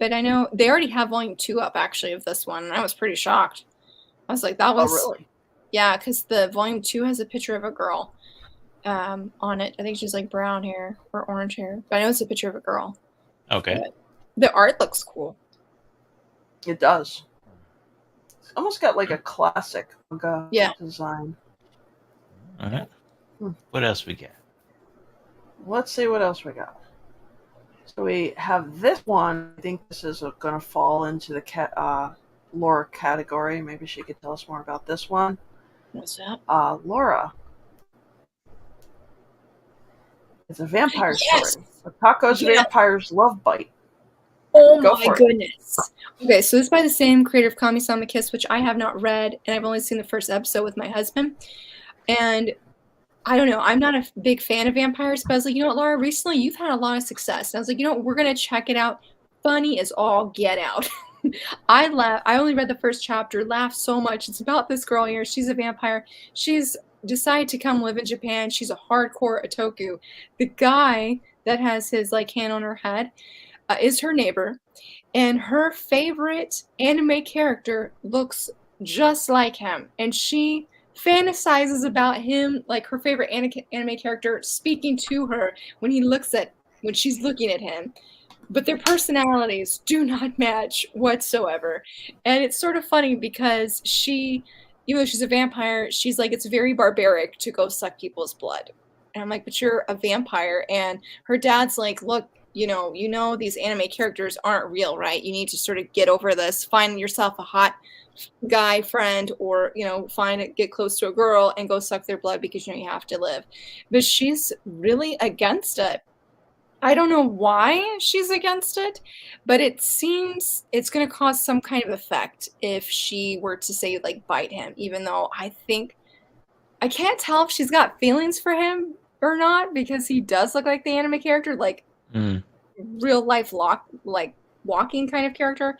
I know they already have volume 2 up actually of this one, and I was pretty shocked. I was like, that was really? Yeah, because the volume 2 has a picture of a girl on it. I think she's like brown hair or orange hair, but I know it's a picture of a girl. Okay. But the art looks cool. It does. It's almost got like a classic manga design. All right. What else we got? Let's see what else we got. So we have this one. I think this is going to fall into the Laura category. Maybe she could tell us more about this one. What's that? Laura. It's a vampire story. Otaku's Vampires Love Bite. Oh my goodness. Okay, so this is by the same creator of Kami-sama Kiss, which I have not read, and I've only seen the first episode with my husband. And I don't know, I'm not a big fan of vampires, but I was like, you know what, Laura, recently you've had a lot of success. And I was like, you know what, we're going to check it out. Funny as all get out. I only read the first chapter, laughed so much. It's about this girl here. She's a vampire. She's decided to come live in Japan. She's a hardcore otaku. The guy that has his hand on her head is her neighbor, and her favorite anime character looks just like him, and she fantasizes about him, like her favorite anime character speaking to her when she's looking at him. But their personalities do not match whatsoever. And it's sort of funny because even though she's a vampire, she's like, it's very barbaric to go suck people's blood. And I'm like, but you're a vampire. And her dad's like, look, you know these anime characters aren't real, right? You need to sort of get over this, find yourself a hot guy friend, or get close to a girl and go suck their blood because you have to live. But she's really against it. I don't know why she's against it, but it seems it's going to cause some kind of effect if she were to say bite him, even though I can't tell if she's got feelings for him or not, because he does look like the anime character, real life walking kind of character.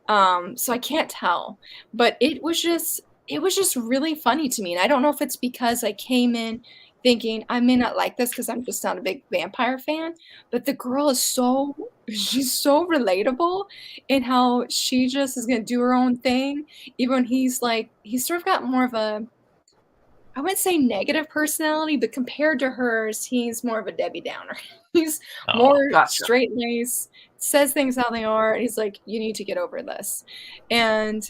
So I can't tell, but it was just really funny to me. And I don't know if it's because I came in thinking I may not like this because I'm just not a big vampire fan, but the girl is she's so relatable in how she just is going to do her own thing. Even when he's sort of got more of a, I wouldn't say negative personality, but compared to hers, he's more of a Debbie Downer. He's more straight laced, says things how they are. And he's like, you need to get over this. And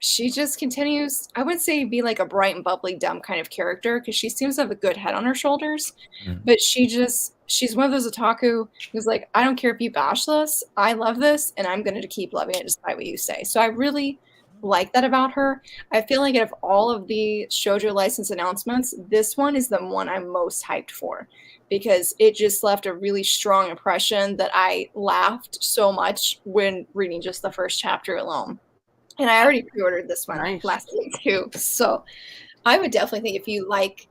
she just continues, I wouldn't say be like a bright and bubbly, dumb kind of character, because she seems to have a good head on her shoulders. But she's one of those otaku who's like, I don't care if you bash this, I love this, and I'm going to keep loving it despite what you say. So I really like that about her. I feel like out of all of the shoujo license announcements, this one is the one I'm most hyped for, because it just left a really strong impression that I laughed so much when reading just the first chapter alone. And I already pre-ordered this one last week too. So I would definitely think if you like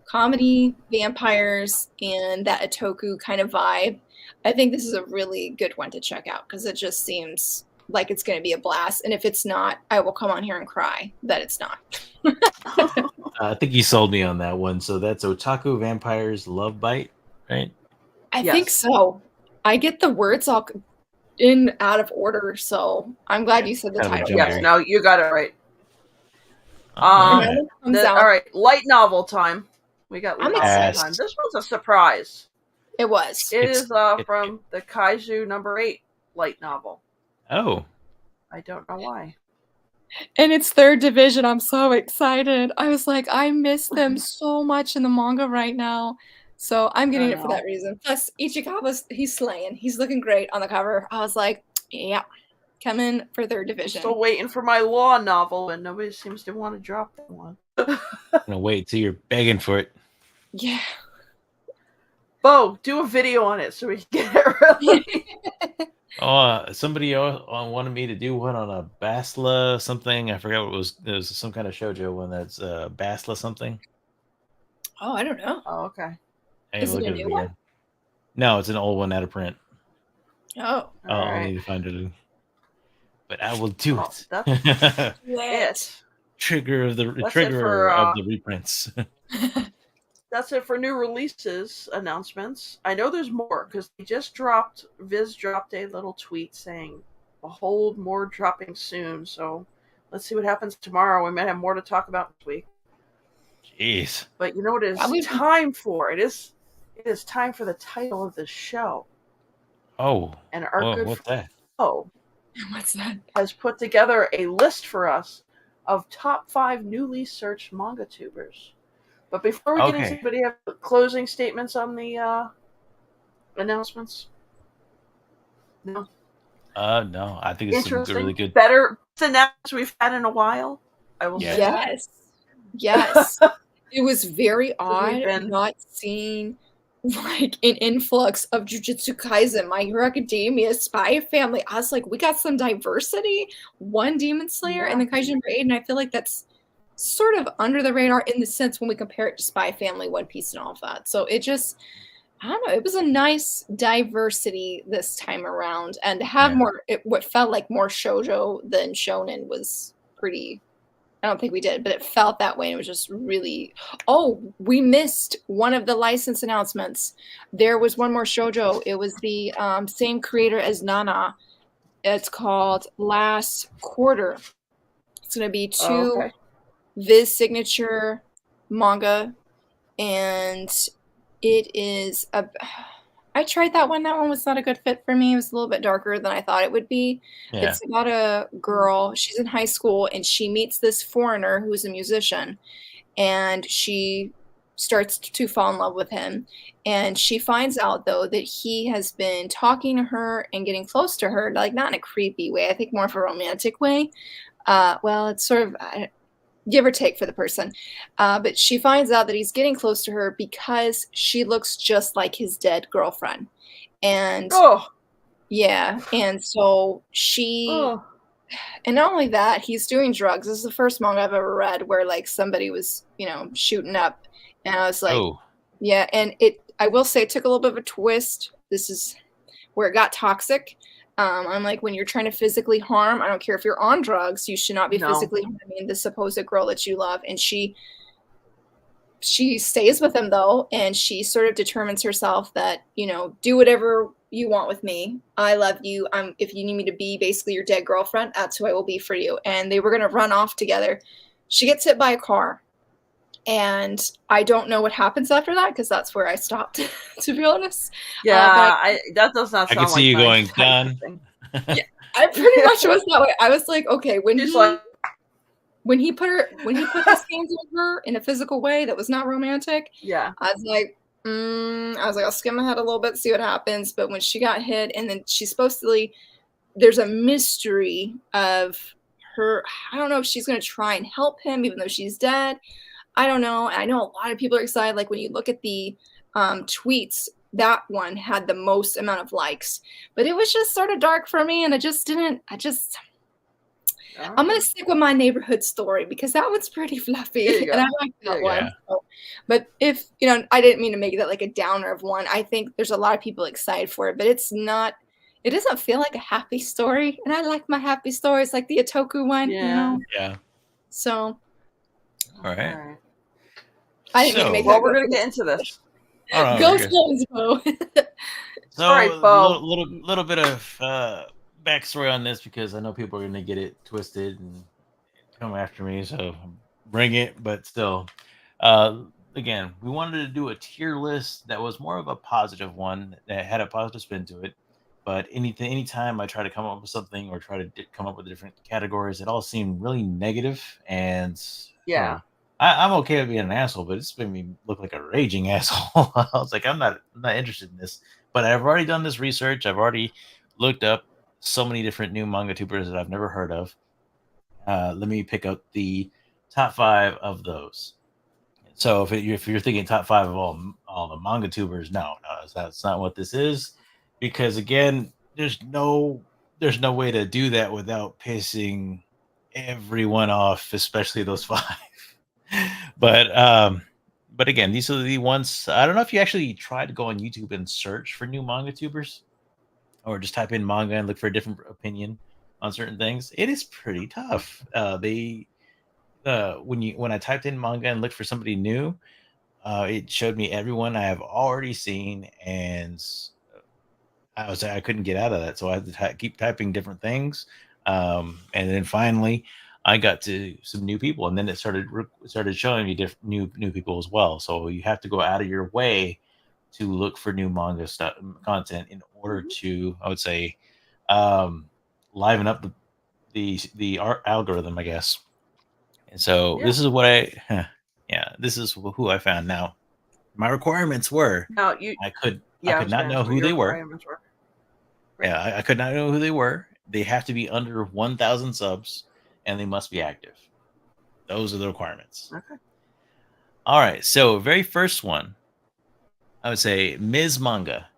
comedy, vampires, and that otaku kind of vibe, I think this is a really good one to check out, because it just seems like it's going to be a blast. And if it's not, I will come on here and cry that it's not. I think you sold me on that one. So that's Otaku Vampires Love Bite, right? I think so. I get the words all in out of order, so I'm glad you said the title. Yes, no, you got it right. All right, light novel time. We got light novel time. This one's a surprise. It was. It is from the Kaiju number 8 light novel. Oh. I don't know why. And it's third division. I'm so excited. I was like, I miss them so much in the manga right now. So I'm getting it for that reason. Plus, Ichikawa's, he's slaying. He's looking great on the cover. I was like, yeah, coming for third division. I'm still waiting for my law novel, and nobody seems to want to drop that one. I'm gonna wait till you're begging for it. Yeah. Bo, do a video on it so we can get it really. Somebody wanted me to do one on a Basla something. I forgot what it was. It was some kind of shoujo one that's Basla something. Oh, I don't know. Oh, okay. Is it a new one? No, it's an old one out of print. Oh. I need to find it. But I will do it. That's it. Trigger of the reprints. That's it for new releases announcements. I know there's more because they just Viz dropped a little tweet saying, behold, more dropping soon. So let's see what happens tomorrow. We might have more to talk about this week. Jeez. But you know what it is time for? It is time for the title of the show. Oh. And our what's that? What's that? Has put together a list for us of top 5 newly searched manga tubers. But before we get into it, do you have closing statements on the announcements? No? No. I think it's really good. Better announcements we've had in a while. I will say that. Yes. It was very odd not seeing like an influx of Jujutsu Kaisen, My Hero Academia, Spy Family. I was like, we got some diversity. One Demon Slayer and the Kaiju number 8, and I feel like that's sort of under the radar in the sense when we compare it to Spy Family, One Piece, and all of that. So it just, I don't know, it was a nice diversity this time around, and to have more, what felt like more shoujo than shonen was pretty. I don't think we did, but it felt that way. It was just really. Oh, we missed one of the license announcements. There was one more shoujo. It was the same creator as Nana. It's called Last Quarter. It's going to be 2 Viz signature manga, and it is I tried that one. That one was not a good fit for me. It was a little bit darker than I thought it would be. Yeah. It's about a girl. She's in high school, and she meets this foreigner who's a musician, and she starts to fall in love with him. And she finds out, though, that he has been talking to her and getting close to her, like not in a creepy way. I think more of a romantic way. Well, it's sort of give or take for the person. But she finds out that he's getting close to her because she looks just like his dead girlfriend. And and so she, and not only that, he's doing drugs. This is the first manga I've ever read where like somebody was, shooting up. And I was like, and I will say it took a little bit of a twist. This is where it got toxic. I'm like, when you're trying to physically harm, I don't care if you're on drugs, you should not be physically harming the supposed girl that you love. And she stays with him, though, and she sort of determines herself that, do whatever you want with me. I love you. If you need me to be basically your dead girlfriend, that's who I will be for you. And they were going to run off together. She gets hit by a car. And I don't know what happens after that because that's where I stopped, to be honest. Yeah, that does not I sound can see like you my going, type done. of thing. Yeah, I pretty much was that way. I was like, okay, when She's he like, when he put his hands on her in a physical way that was not romantic, yeah, I was like, I'll skim ahead a little bit, see what happens. But when she got hit, and then she's supposedly, there's a mystery of her. I don't know if she's gonna try and help him, even though she's dead. I don't know. I know a lot of people are excited. Like when you look at the tweets, that one had the most amount of likes, but it was just sort of dark for me, and I just didn't. I'm gonna stick with my neighborhood story because that one's pretty fluffy, and I like that one. So, but if I didn't mean to make that like a downer of one. I think there's a lot of people excited for it, but it's not. It doesn't feel like a happy story, and I like my happy stories, like the Otaku one. Yeah. So. All right. I didn't mean to make that. Well, we're gonna get into this. Go slow, Bo. So Sorry, Bo. little bit of backstory on this because I know people are going to get it twisted and come after me, so bring it. But still, again, we wanted to do a tier list that was more of a positive one that had a positive spin to it. But anytime I try to come up with something or try to come up with different categories, it all seemed really negative. And yeah, I'm okay with being an asshole, but it's made me look like a raging asshole. I was like, I'm not interested in this. But I've already done this research. I've already looked up so many different new manga tubers that I've never heard of. Let me pick up the top 5 of those. So if you're thinking top 5 of all the manga tubers, no, that's not what this is. Because again, there's no way to do that without pissing everyone off, especially those 5. But again, these are the ones. I don't know if you actually tried to go on YouTube and search for new manga tubers, or just type in manga and look for a different opinion on certain things. It is pretty tough. When I typed in manga and looked for somebody new, it showed me everyone I have already seen, and I couldn't get out of that, so I had to keep typing different things, and then finally I got to some new people, and then it started showing me new people as well. So you have to go out of your way to look for new manga content in order to, I would say, liven up the art algorithm, I guess. And so this is what this is who I found. Now, my requirements were I could not know who they were. Yeah, I could not know who they were. They have to be under 1,000 subs, and they must be active. Those are the requirements. Okay. All right. So, very first one, I would say Mizz Manga.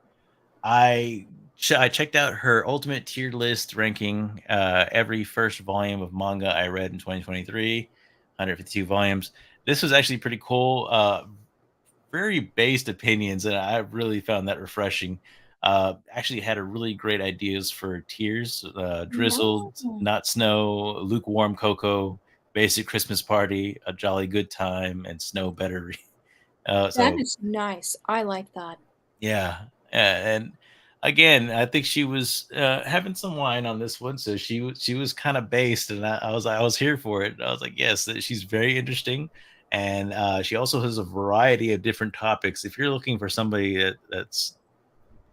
I checked out her ultimate tier list ranking. Every first volume of manga I read in 2023, 152 volumes. This was actually pretty cool. Very based opinions, and I really found that refreshing. Actually had a really great ideas for tiers: drizzled, not snow, lukewarm cocoa, basic Christmas party, a jolly good time, and snow better. That is nice. I like that. Yeah, and again, I think she was having some wine on this one, so she was kind of based, and I was here for it. I was like, yes, she's very interesting. And she also has a variety of different topics. If you're looking for somebody that's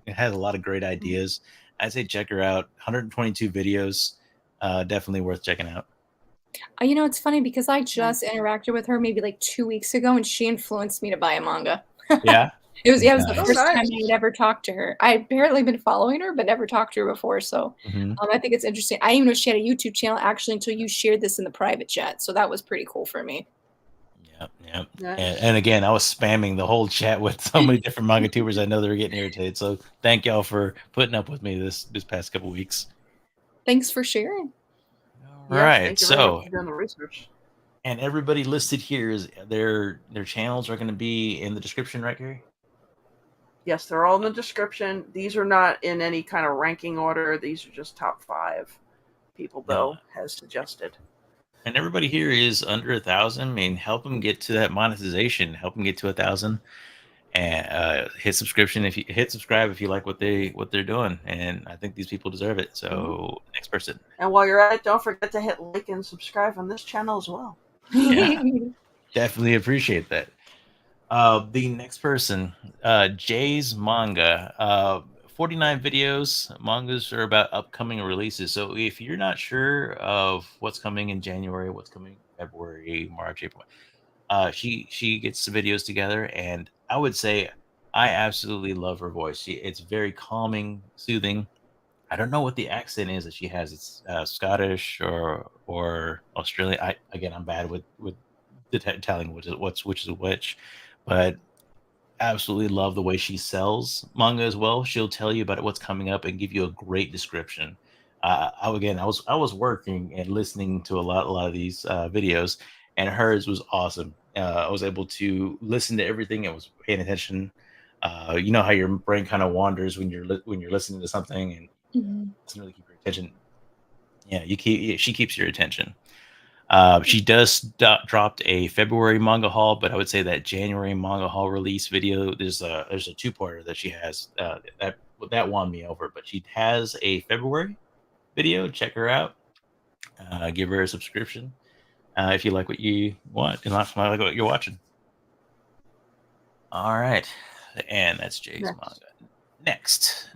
has a lot of great ideas, I'd say check her out. 122 videos, definitely worth checking out. It's funny because I just interacted with her maybe like 2 weeks ago, and she influenced me to buy a manga. Yeah, it was the first time I had ever talked to her. I apparently been following her, but never talked to her before. So I think it's interesting. I didn't know she had a YouTube channel actually until you shared this in the private chat. So that was pretty cool for me. Yep. And again, I was spamming the whole chat with so many different manga tubers. I know they were getting irritated. So thank y'all for putting up with me this past couple weeks. Thanks for sharing. All right. So doing the research. And everybody listed here is their channels are going to be in the description, right, Gary? Yes, they're all in the description. These are not in any kind of ranking order. These are just top 5 people, though, has suggested. And everybody here is under 1,000. I mean, help them get to that monetization. Help them get to 1,000, and hit subscribe if you like what they're doing. And I think these people deserve it. So next person. And while you're at it, don't forget to hit like and subscribe on this channel as well. Yeah. Definitely appreciate that. The next person, Jay's Manga. 49 videos. Mangas are about upcoming releases. So if you're not sure of what's coming in January, what's coming in February, March, April, she gets the videos together, and I would say I absolutely love her voice. It's very calming, soothing. I don't know what the accent is that she has. It's Scottish or Australian. I'm bad with telling which is which, but absolutely love the way she sells manga as well. She'll tell you about what's coming up and give you a great description. I was working and listening to a lot of these videos, and hers was awesome. I was able to listen to everything. I was paying attention. You know how your brain kind of wanders when when you're listening to something and doesn't really keep your attention. Yeah, she keeps your attention. She does dropped a February manga haul, but I would say that January manga haul release video, there's a two-parter that she has that won me over. But she has a February video. Check her out. Give her a subscription if you like what you want and like what you're watching. All right, and that's Jay's Manga. Next,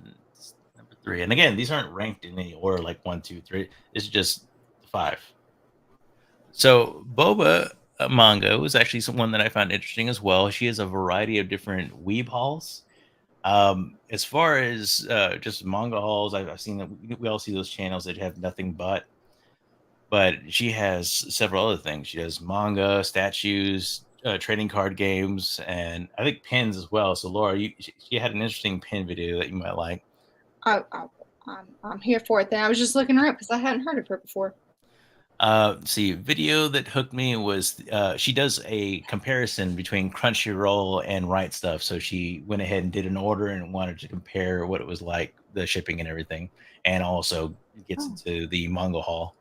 number 3, and again, these aren't ranked in any order like 1, 2, 3. This is just 5. So Boba Manga was actually someone that I found interesting as well. She has a variety of different weeb hauls. As far as just manga hauls, I've seen that we all see those channels that have nothing but she has several other things. She does manga, statues, trading card games, and I think pins as well. So Laura, she had an interesting pin video that you might like. I'm here for it. Then I was just looking her up because I hadn't heard of her before. See, video that hooked me was she does a comparison between Crunchyroll and Right Stuff. So she went ahead and did an order and wanted to compare what it was like, the shipping and everything, and also gets into the manga haul.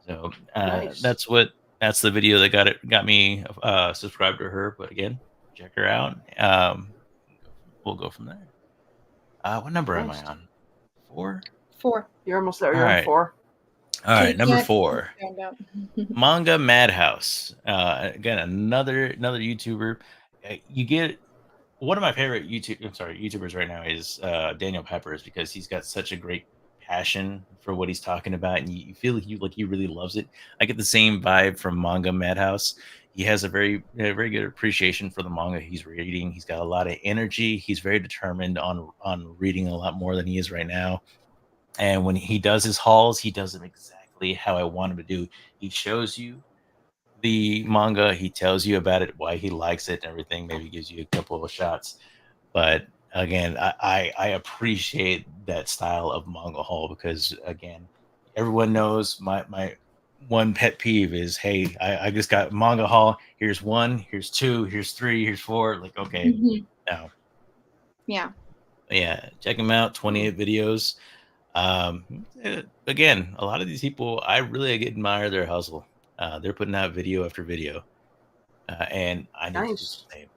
So Nice. that's the video that got me subscribed to her. But again, check her out. We'll go from there. What number am I on? 4? 4. You're almost there. You're on 4. All right, number 4. Manga Mad House. Again, another YouTuber. You get one of my favorite YouTubers right now is Daniel Peppers, because he's got such a great passion for what he's talking about, and you feel like he really loves it. I get the same vibe from Manga Mad House. He has a very good appreciation for the manga he's reading. He's got a lot of energy. He's very determined on reading a lot more than he is right now. And when he does his hauls, he does them exactly how I want him to do. He shows you the manga, he tells you about it, why he likes it and everything, maybe gives you a couple of shots. But again, I appreciate that style of manga haul, because again, everyone knows my one pet peeve is, hey, I just got manga haul. Here's 1, here's 2, here's 3, here's 4. Like, okay, no. Yeah. Check him out. 28 videos. Again, a lot of these people, I really admire their hustle. They're putting out video after video, and I need to do the same.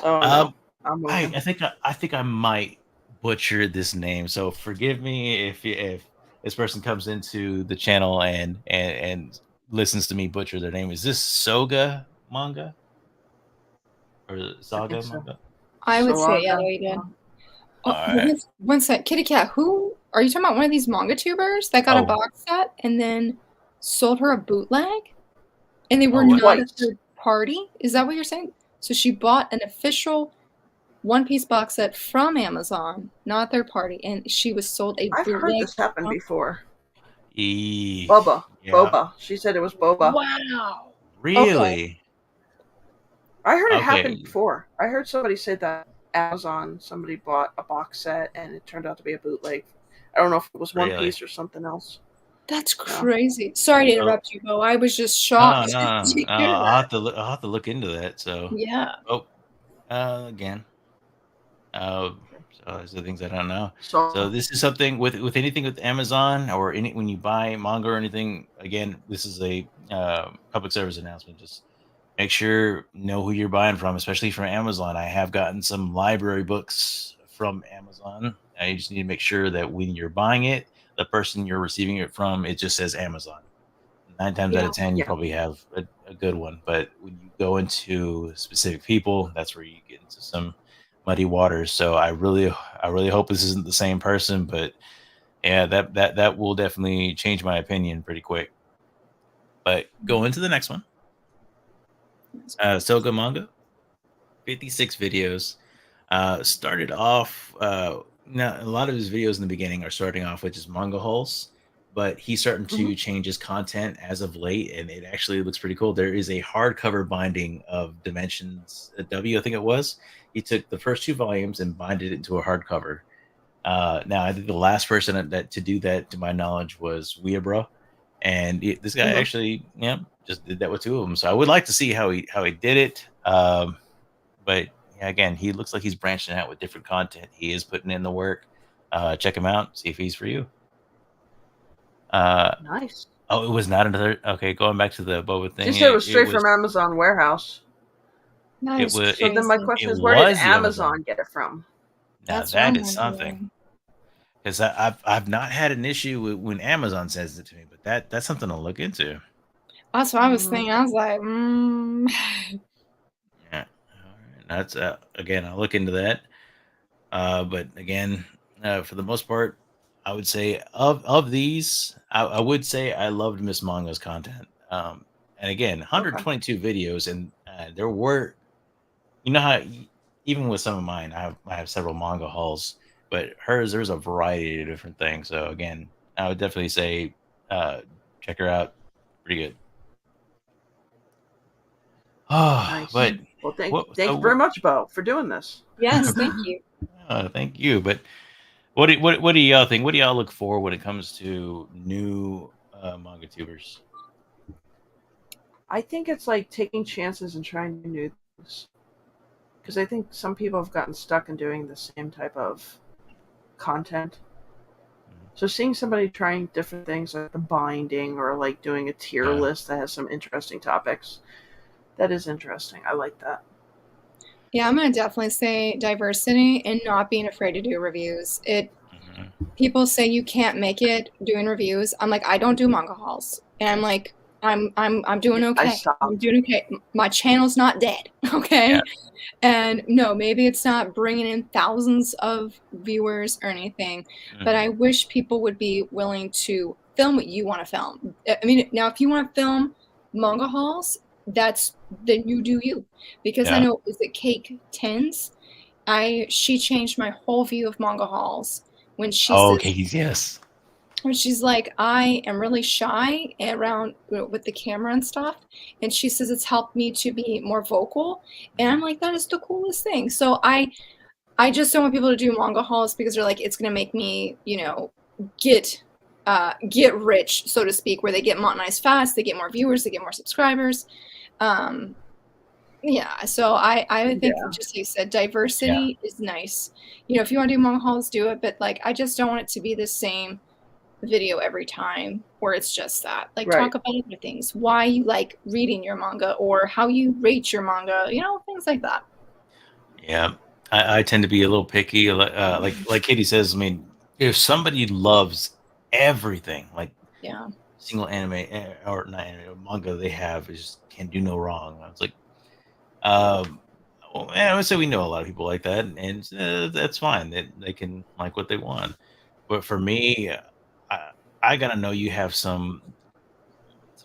No. I think I might butcher this name, so forgive me if this person comes into the channel and listens to me butcher their name. Is this Sauga Manga or Sauga Manga? I would say, yeah, there you go. Right. One sec, Kitty Cat, who are you talking about? One of these manga tubers that got a box set and then sold her a bootleg, and they were not a third party? Is that what you're saying? So she bought an official One Piece box set from Amazon, not a third party, and she was sold a bootleg. I've heard this happen before. Yeah. Boba. She said it was Boba. Wow. Really? Okay. I heard it happen before. I heard somebody say that Amazon, somebody bought a box set and it turned out to be a bootleg. I don't know if it was One Piece or something else. That's crazy. Sorry to interrupt you, Bo. I was just shocked. No. I'll have to look into that. So yeah. Again. So those are the things I don't know. So this is something with anything with Amazon or when you buy manga or anything. Again, this is a public service announcement. Just make sure know who you're buying from, especially from Amazon. I have gotten some library books from Amazon. You just need to make sure that when you're buying it, the person you're receiving it from, it just says Amazon. 9 times out of 10, you probably have a good one. But when you go into specific people, that's where you get into some muddy waters. So I really hope this isn't the same person. But yeah, that will definitely change my opinion pretty quick. But go into the next one. Sauga Manga, 56 videos. Started off. Now a lot of his videos in the beginning are starting off with just manga hauls, but he's starting to change his content as of late, and it actually looks pretty cool. There is a hardcover binding of Dimensions W, I think it was. He took the first 2 volumes and binded it into a hardcover. Now, I think the last person that to do that, to my knowledge, was Weeabra, and this guy actually, just did that with 2 of them. So I would like to see how he did it. But yeah, again, he looks like he's branching out with different content. He is putting in the work. Check him out. See if he's for you. Nice. Oh, it was not another. Okay, going back to the Boba thing. Just it was straight from Amazon warehouse. Nice. So then my question is, where did Amazon get it from? Now that is something. Because I've not had an issue when Amazon says it to me, but that's something to look into. That's what I was thinking. I was like, Yeah. All right. That's again, I'll look into that. But again, for the most part, I would say of these, I would say I loved Mizz Manga's content. And again, 122 videos, and there were, you know how even with some of mine, I have several manga hauls, but hers there's a variety of different things. So again, I would definitely say check her out. Pretty good. Oh, nice. But well, thank you very much, Bo, for doing this. Yes, thank you. Thank you. But what do y'all think? What do y'all look for when it comes to new manga tubers? I think it's like taking chances and trying new things. Because I think some people have gotten stuck in doing the same type of content. So seeing somebody trying different things like the binding or like doing a tier list that has some interesting topics, that is interesting. I like that. Yeah, I'm going to definitely say diversity and not being afraid to do reviews. People say you can't make it doing reviews. I'm like, I don't do manga hauls. And I'm like, I'm doing okay. I'm doing okay. My channel's not dead. Okay. Yeah. And no, maybe it's not bringing in thousands of viewers or anything, but I wish people would be willing to film what you want to film. I mean, now if you want to film manga hauls, then you do you. Because I know, is it Cake Tens? She changed my whole view of manga hauls when she says, yes. And she's like, I am really shy around with the camera and stuff. And she says it's helped me to be more vocal. And I'm like, that is the coolest thing. So I just don't want people to do manga hauls because they're like, it's going to make me, get rich, so to speak, where they get monetized fast, they get more viewers, they get more subscribers. Yeah, so I think just like you said, diversity is nice. If you want to do manga hauls, do it. But like, I just don't want it to be the same video every time where it's just that. Like, talk about other things, why you like reading your manga or how you rate your manga, things like that. Yeah, I tend to be a little picky. Like Katie says, I mean, if somebody loves everything, like single anime or not anime, manga they have is can do no wrong. I was like, I would say we know a lot of people like that, and that's fine. They can like what they want. But for me, I gotta know you have some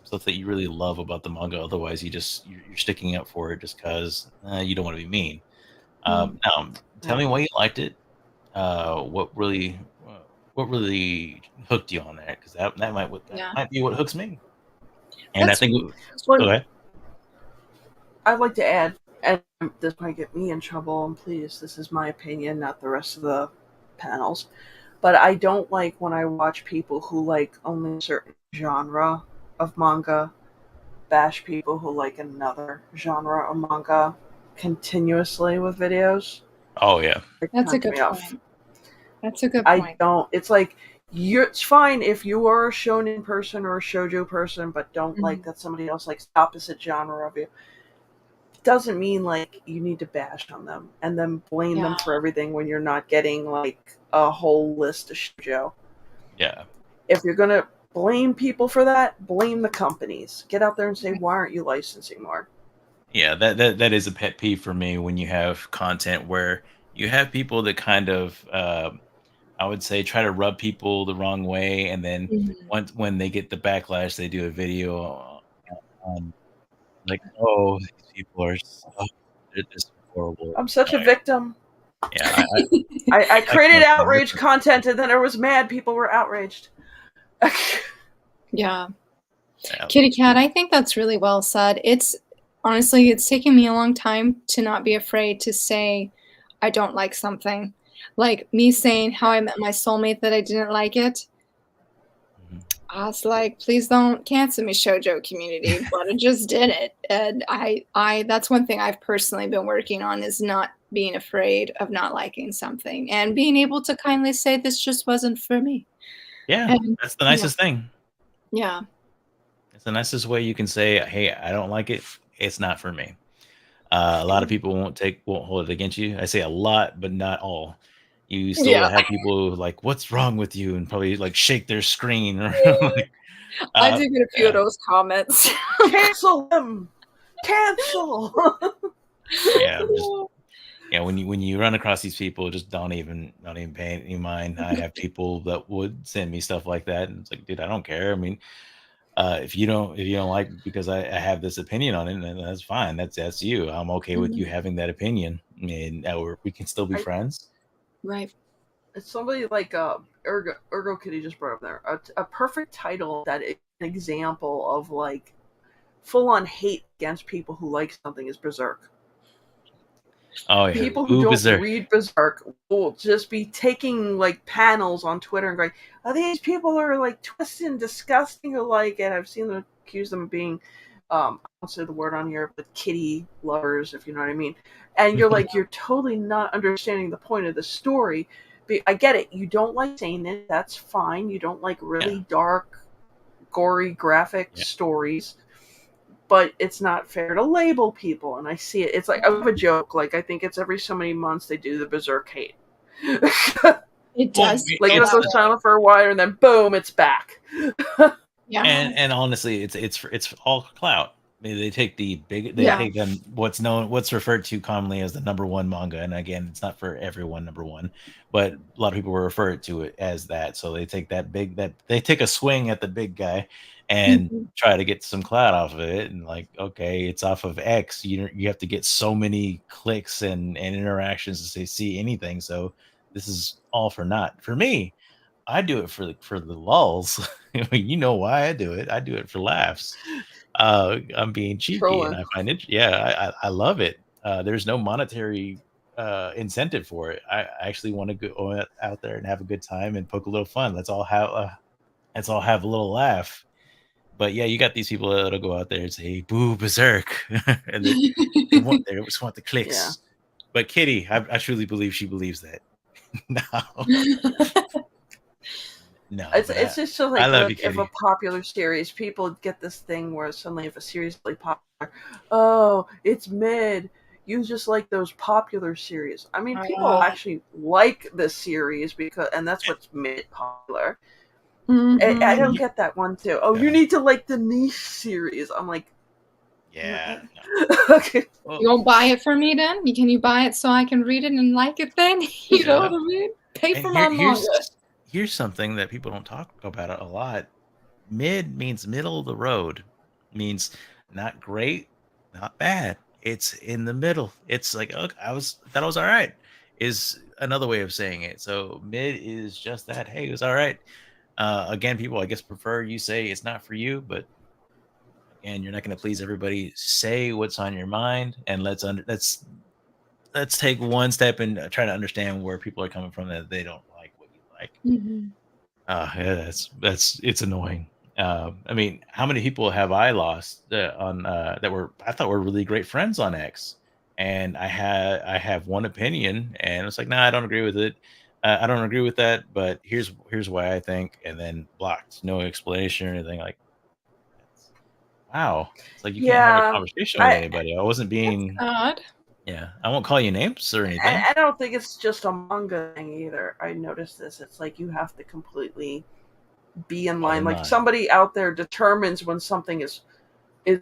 stuff that you really love about the manga. Otherwise, you're sticking up for it just because you don't want to be mean. Now, tell me why you liked it. What really hooked you on that? Because that might be what hooks me. And I think. Go ahead. I'd like to add, and this might get me in trouble. And please, this is my opinion, not the rest of the panels. But I don't like when I watch people who like only a certain genre of manga bash people who like another genre of manga continuously with videos. Oh yeah, that's a good point. That's a good point. I don't. It's like it's fine if you are a shonen person or a shoujo person, but don't like that somebody else likes the opposite genre of you. Doesn't mean like you need to bash on them and then blame them for everything when you're not getting like a whole list of shoujo. Yeah. If you're gonna blame people for that. Blame the companies. Get out there and say, why aren't you licensing more? Yeah, that is a pet peeve for me when you have content where you have people that kind of I would say try to rub people the wrong way, and then once when they get the backlash, they do a video on like, oh, these people are so, they're just horrible. I'm such a victim. Yeah, I I created can't outrage content, and then I was mad. People were outraged. Yeah. Kitty Cat, I think that's really well said. It's honestly, it's taken me a long time to not be afraid to say I don't like something. Like me saying how I met my soulmate that I didn't like it. I was like, please don't cancel me, shoujo community, but I just did it. And I that's one thing I've personally been working on, is not being afraid of not liking something and being able to kindly say this just wasn't for me. Yeah, And that's the nicest thing. yeah. It's the nicest way you can say, hey, I don't like it. It's not for me. A lot of people won't hold it against you. I say a lot, but not all. You still will have people who like, what's wrong with you? And probably like shake their screen. Or like, I do get a few of those comments. Cancel them. Cancel. Yeah, when you run across these people, just don't even pay any mind. I have people that would send me stuff like that, and it's like, dude, I don't care. I mean, if you don't like because I have this opinion on it, then that's fine. That's you. I'm okay with you having that opinion, and we can still be friends. Right. It's somebody like Ergo Kitty just brought up there a perfect title that is an example of like full on hate against people who like something is Berserk. Oh yeah. People who don't read Berserk will just be taking like panels on Twitter and going, "Oh, these people are like twisted and disgusting who like it." I've seen them accuse them of being, I won't say the word on here, but kitty lovers, if you know what I mean. And you're like, you're totally not understanding the point of the story. I get it. You don't like seinen. That's fine. You don't like really dark, gory, graphic stories. But it's not fair to label people, and I see it. It's like I have a joke. Like I think it's every so many months they do the Berserk hate. It does. Like it'll go silent for a while, and then boom, it's back. Yeah. And honestly, it's all clout. They take take them what's referred to commonly as the #1 manga, and again, it's not for everyone #1, but a lot of people will refer to it as that. So they take they take a swing at the big guy and try to get some clout off of it, and like, okay, it's off of X. You have to get so many clicks and interactions to see anything. So this is all for naught. For me, I do it for the lulls. I mean, you know why I do it. I do it for laughs. I'm being cheeky, and I find it. Yeah, I love it. There's no monetary incentive for it. I actually want to go out there and have a good time and poke a little fun. Let's all have a little laugh. But yeah, you got these people that'll go out there and say, "Boo, Berserk," and they just want the clicks. Yeah. But Kitty, I truly believe she believes that. No, it's just so like if a popular series, people get this thing where suddenly if a series is really popular, oh, it's mid. You just like those popular series. I mean, people actually like this series and that's what's mid popular. I don't get that one too. Oh, you need to like the niche series. I'm like, yeah. No. Okay. Well, you won't buy it for me then? Can you buy it so I can read it and like it then? You know what I mean? Pay for my manga. Here's something that people don't talk about a lot. Mid means middle of the road. Means not great, not bad. It's in the middle. It's like, okay, thought I was all right. Is another way of saying it. So mid is just that. Hey, it was all right. Again, people I guess prefer you say it's not for you, but again, you're not going to please everybody. Say what's on your mind, and let's take one step and try to understand where people are coming from that they don't like what you like. Yeah, it's annoying. I mean, how many people have I lost that I thought were really great friends on X, and I have one opinion, and it's like, nah, I don't agree with it. I don't agree with that, but here's why I think, and then blocked, no explanation or anything. Like, wow, it's like you can't have a conversation with anybody. I wasn't being odd. Yeah, I won't call you names or anything. I don't think it's just a manga thing either. I noticed this. It's like you have to completely be in line. Like somebody out there determines when something is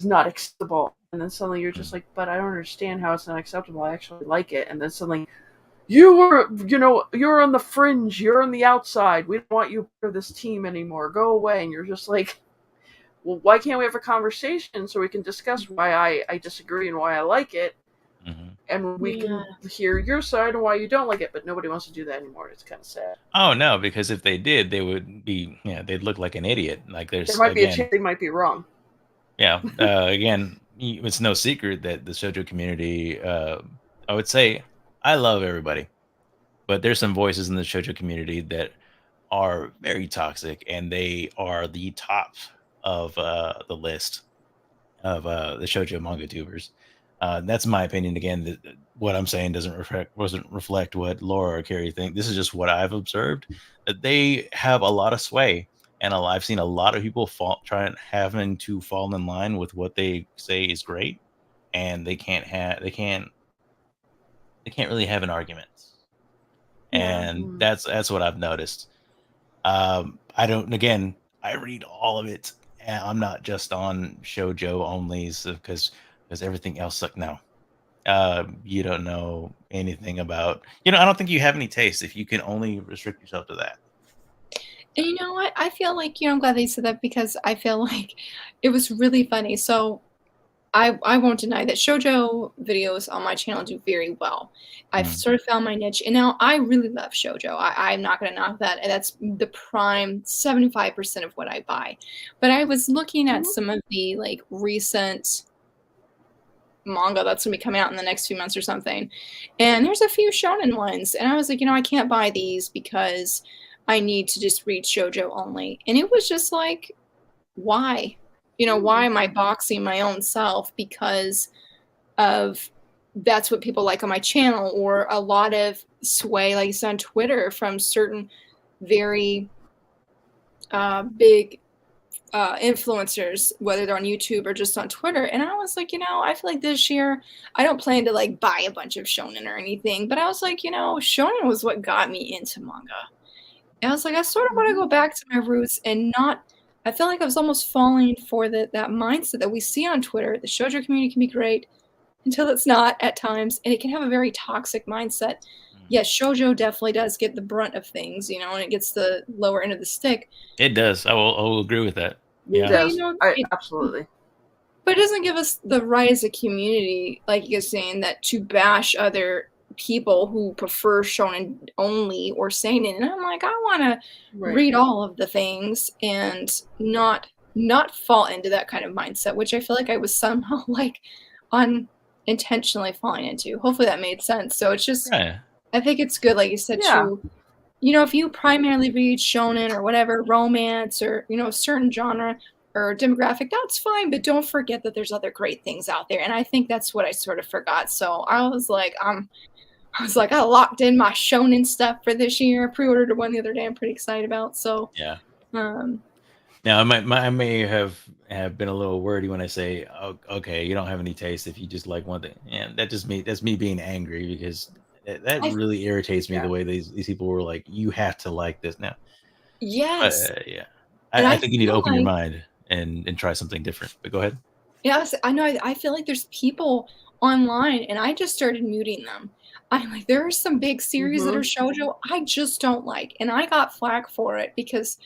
not acceptable, and then suddenly you're just like, but I don't understand how it's not acceptable. I actually like it, and then suddenly you're on the fringe, you're on the outside. We don't want you for this team anymore. Go away. And you're just like, well, why can't we have a conversation so we can discuss why I disagree and why I like it, and we can hear your side and why you don't like it. But nobody wants to do that anymore. It's kind of sad. Oh no, because if they did, they would be they'd look like an idiot. Like there might be a chance they might be wrong. Yeah. Again, it's no secret that the shoujo community, I would say, I love everybody, but there's some voices in the shoujo community that are very toxic, and they are the top of the list of the shoujo manga tubers. That's my opinion. Again, what I'm saying doesn't reflect what Laura or Carrie think. This is just what I've observed. That they have a lot of sway, and I've seen a lot of people having to fall in line with what they say is great, and they can't really have an argument. And that's what I've noticed. I read all of it, and I'm not just on shoujo only because everything else sucks. No, you don't know anything about. I don't think you have any taste if you can only restrict yourself to that. And you know what? I feel like, I'm glad they said that, because I feel like it was really funny. So I won't deny that shoujo videos on my channel do very well. I've sort of found my niche, and now I really love shoujo. I'm not going to knock that. And that's the prime 75% of what I buy. But I was looking at some of the recent manga that's going to be coming out in the next few months or something. And there's a few shonen ones. And I was like, I can't buy these because I need to just read shoujo only. And it was just like, why? Why am I boxing my own self because of that's what people like on my channel, or a lot of sway, like it's on Twitter, from certain very big influencers, whether they're on YouTube or just on Twitter. And I was like, I feel like this year I don't plan to buy a bunch of shonen or anything, but I was like, shonen was what got me into manga. And I was like, I sort of want to go back to my roots and not. I felt like I was almost falling for that mindset that we see on Twitter. The shoujo community can be great until it's not at times, and it can have a very toxic mindset. Yes, shoujo definitely does get the brunt of things, and it gets the lower end of the stick. It does. I will agree with that. Yeah, absolutely. But it doesn't give us the right as a community, like you're saying, that to bash other people who prefer shonen only or seinen. And I'm like, I want to read all of the things and not fall into that kind of mindset, which I feel like I was somehow unintentionally falling into. Hopefully that made sense. So it's just, I think it's good, like you said, to, if you primarily read shonen or whatever, romance or, a certain genre or demographic, that's fine, but don't forget that there's other great things out there. And I think that's what I sort of forgot. So I was like, I locked in my shonen stuff for this year. I pre-ordered one the other day. I'm pretty excited about. So yeah. Now I may have been a little wordy when I say, oh, okay, you don't have any taste if you just like one thing. And that's me being angry, because that really irritates me, the way these people were like, you have to like this now. Yes. I think you need to open your mind and try something different. But go ahead. Yeah, I know. I feel like there's people online, and I just started muting them. I'm like, there are some big series that are shoujo I just don't like, and I got flack for it because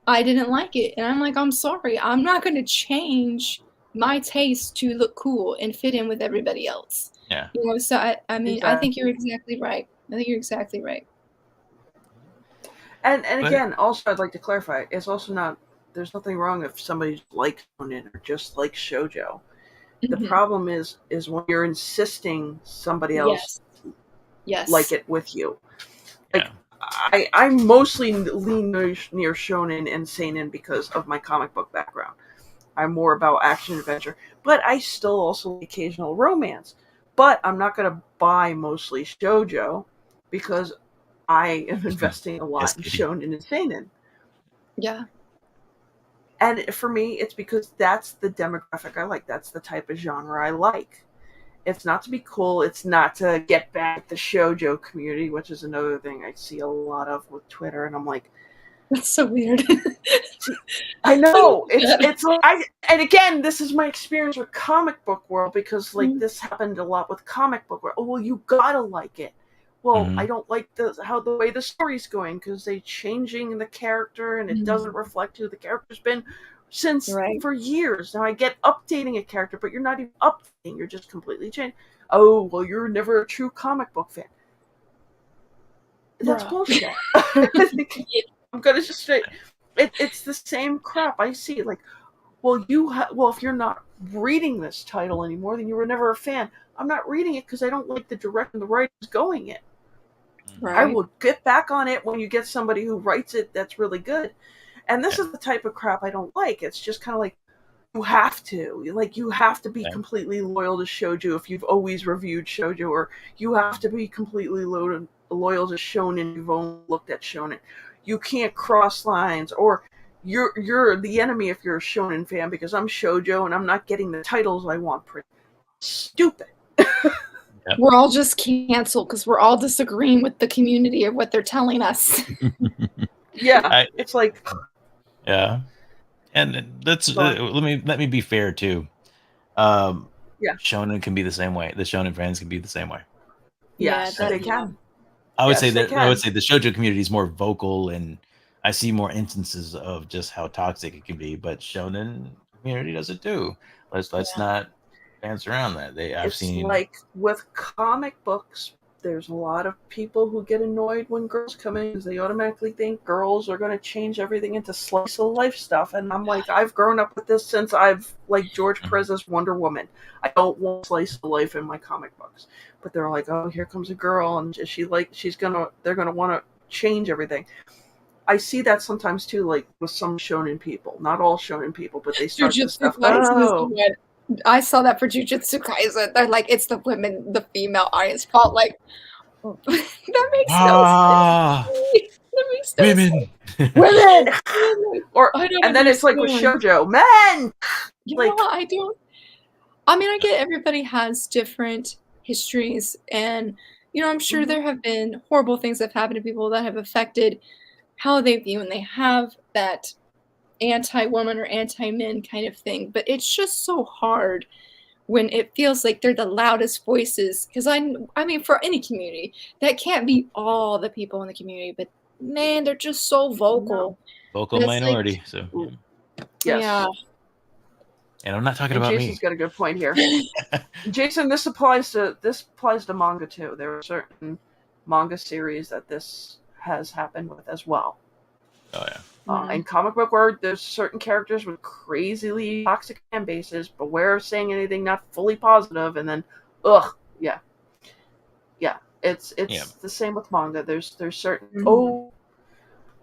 I didn't like it. And I'm like, I'm sorry, I'm not going to change my taste to look cool and fit in with everybody else. Yeah. So I mean, exactly. I think you're exactly right. And again, also I'd like to clarify, it's also not. There's nothing wrong if somebody likes shonen or just likes shoujo. The problem is when you're insisting somebody else like it with you. Like I mostly lean near shonen and seinen because of my comic book background. I'm more about action adventure, but I still also like occasional romance. But I'm not going to buy mostly shoujo because I am investing a lot in shonen and seinen. Yeah. And for me, it's because that's the demographic I like. That's the type of genre I like. It's not to be cool. It's not to get back the shoujo community, which is another thing I see a lot of with Twitter. And I'm like, That's so weird. I know it's like and again, this is my experience with comic book world because like this happened a lot with comic book world. Oh well, you gotta like it. Well, I don't like the way the story's going because they changing the character and it doesn't reflect who the character's been since for years. Now I get updating a character, but you're not even updating; you're just completely changing. Oh well, you're never a true comic book fan. That's bullshit. I'm gonna just say it's the same crap. I see it like, well, if you're not reading this title anymore, then you were never a fan. I'm not reading it because I don't like the direction the writer's going in. Right. I will get back on it when you get somebody who writes it that's really good. And this is the type of crap I don't like. It's just kind of like you have to be completely loyal to shoujo if you've always reviewed shoujo, or you have to be completely loyal to shonen if you've only looked at shonen. You can't cross lines, or you're the enemy if you're a shonen fan because I'm shoujo and I'm not getting the titles I want. Stupid. We're all just canceled because we're all disagreeing with the community of what they're telling us. It's like and let me be fair too. Shonen can be the same way. The shonen fans can be the same way. Yes, they can. I would say the shoujo community is more vocal, and I see more instances of just how toxic it can be. But shonen community does it too. Let's not dance around that. I've seen like with comic books. There's a lot of people who get annoyed when girls come in because they automatically think girls are going to change everything into slice of life stuff. And I'm like, I've grown up with this since I've like George Perez's Wonder Woman. I don't want slice of life in my comic books. But they're like, oh, here comes a girl, and they're gonna want to change everything. I see that sometimes too, like with some shonen people. Not all shonen people, but they start this stuff. I saw that for Jujutsu Kaisen. They're like, it's the female audience fault. Like, that makes no sense. That makes no sense. Women! And then it's like with shoujo, men! I get everybody has different histories, and I'm sure there have been horrible things that have happened to people that have affected how they view, and they have that anti-woman or anti-men kind of thing. But it's just so hard when it feels like they're the loudest voices, because I mean for any community that can't be all the people in the community, but man, they're just so vocal. Vocal minority. And I'm not talking about Jason's me. Jason's got a good point here. Jason, this applies to manga too. There are certain manga series that this has happened with as well. Oh yeah. In comic book world, there's certain characters with crazily toxic fan bases. Beware of saying anything not fully positive, and then, it's the same with manga. There's certain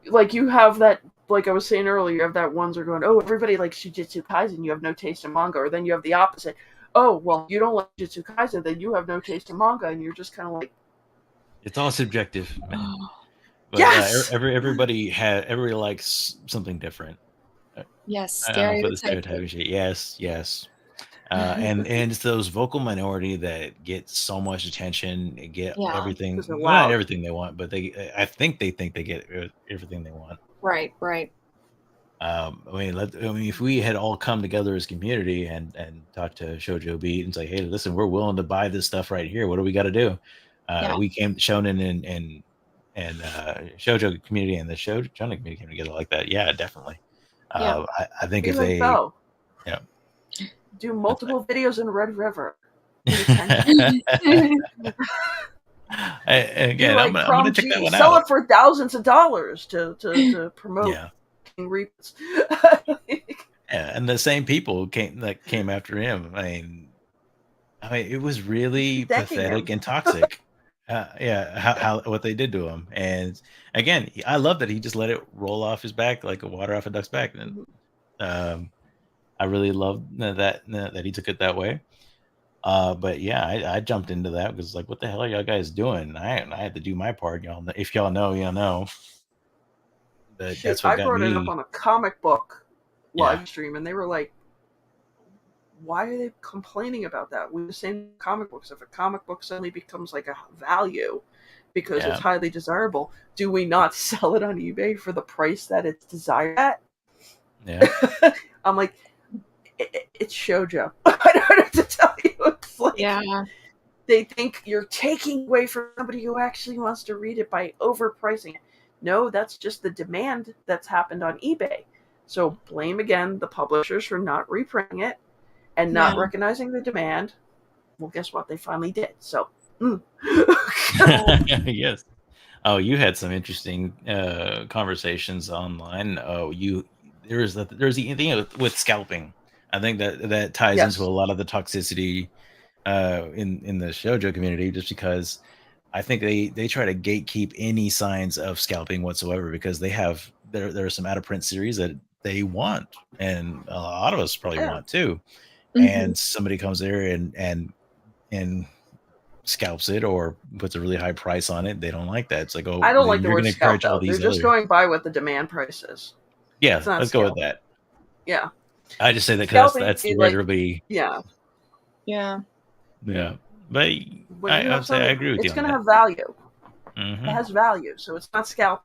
like you have that. Like I was saying earlier, you have that ones are going, oh, everybody likes Jujutsu Kaisen, you have no taste in manga. Or then you have the opposite. Oh, well, you don't like Jujutsu Kaisen, then you have no taste in manga, and you're just kind of like... It's all subjective, man. But, yes! Everybody likes something different. Yes, stereotyping shit. Yes. And it's those vocal minority that get so much attention, get everything, not everything they want, but I think they get everything they want. Right. I mean, if we had all come together as a community and talked to Shoujo Beat and say, hey, listen, we're willing to buy this stuff right here. What do we got to do? We came shonen and Shoujo community and the shonen community came together like that. Yeah, definitely. I think if they do multiple videos in Red River. Again, I'm gonna check that one sell out. it for thousands of dollars to promote King Reapers. And the same people came after him. I mean, it was really pathetic and toxic. How what they did to him. And again, I love that he just let it roll off his back like a water off a duck's back. And I really love that he took it that way. But yeah, I jumped into that because like, what the hell are y'all guys doing? I had to do my part. Y'all, if y'all know, y'all know. But that's what I brought it up on a comic book live stream, and they were like, "Why are they complaining about that? We're the same comic books. If a comic book suddenly becomes like a value, because it's highly desirable. Do we not sell it on eBay for the price that it's desired at? Yeah. I'm like, it's shoujo. I don't know what to tell you. It's like, they think you're taking away from somebody who actually wants to read it by overpricing it. No, that's just the demand that's happened on eBay. So blame again the publishers for not reprinting it and not recognizing the demand. Well, guess what? They finally did. So, yes. Oh, you had some interesting conversations online. Oh, there's the thing with scalping. I think that ties into a lot of the toxicity in the shoujo community, just because I think they try to gatekeep any signs of scalping whatsoever, because there are some out of print series that they want, and a lot of us probably want too. And somebody comes there and scalps it or puts a really high price on it. They don't like that. It's like, oh, I don't like the you're word going to scalp, encourage all though. these. They're just going by what the demand price is. Yeah, let's go with that. Yeah, I just say that because that's the word everybody. Yeah. But I would say I agree with you. It's going to have value. It has value, so it's not scalp.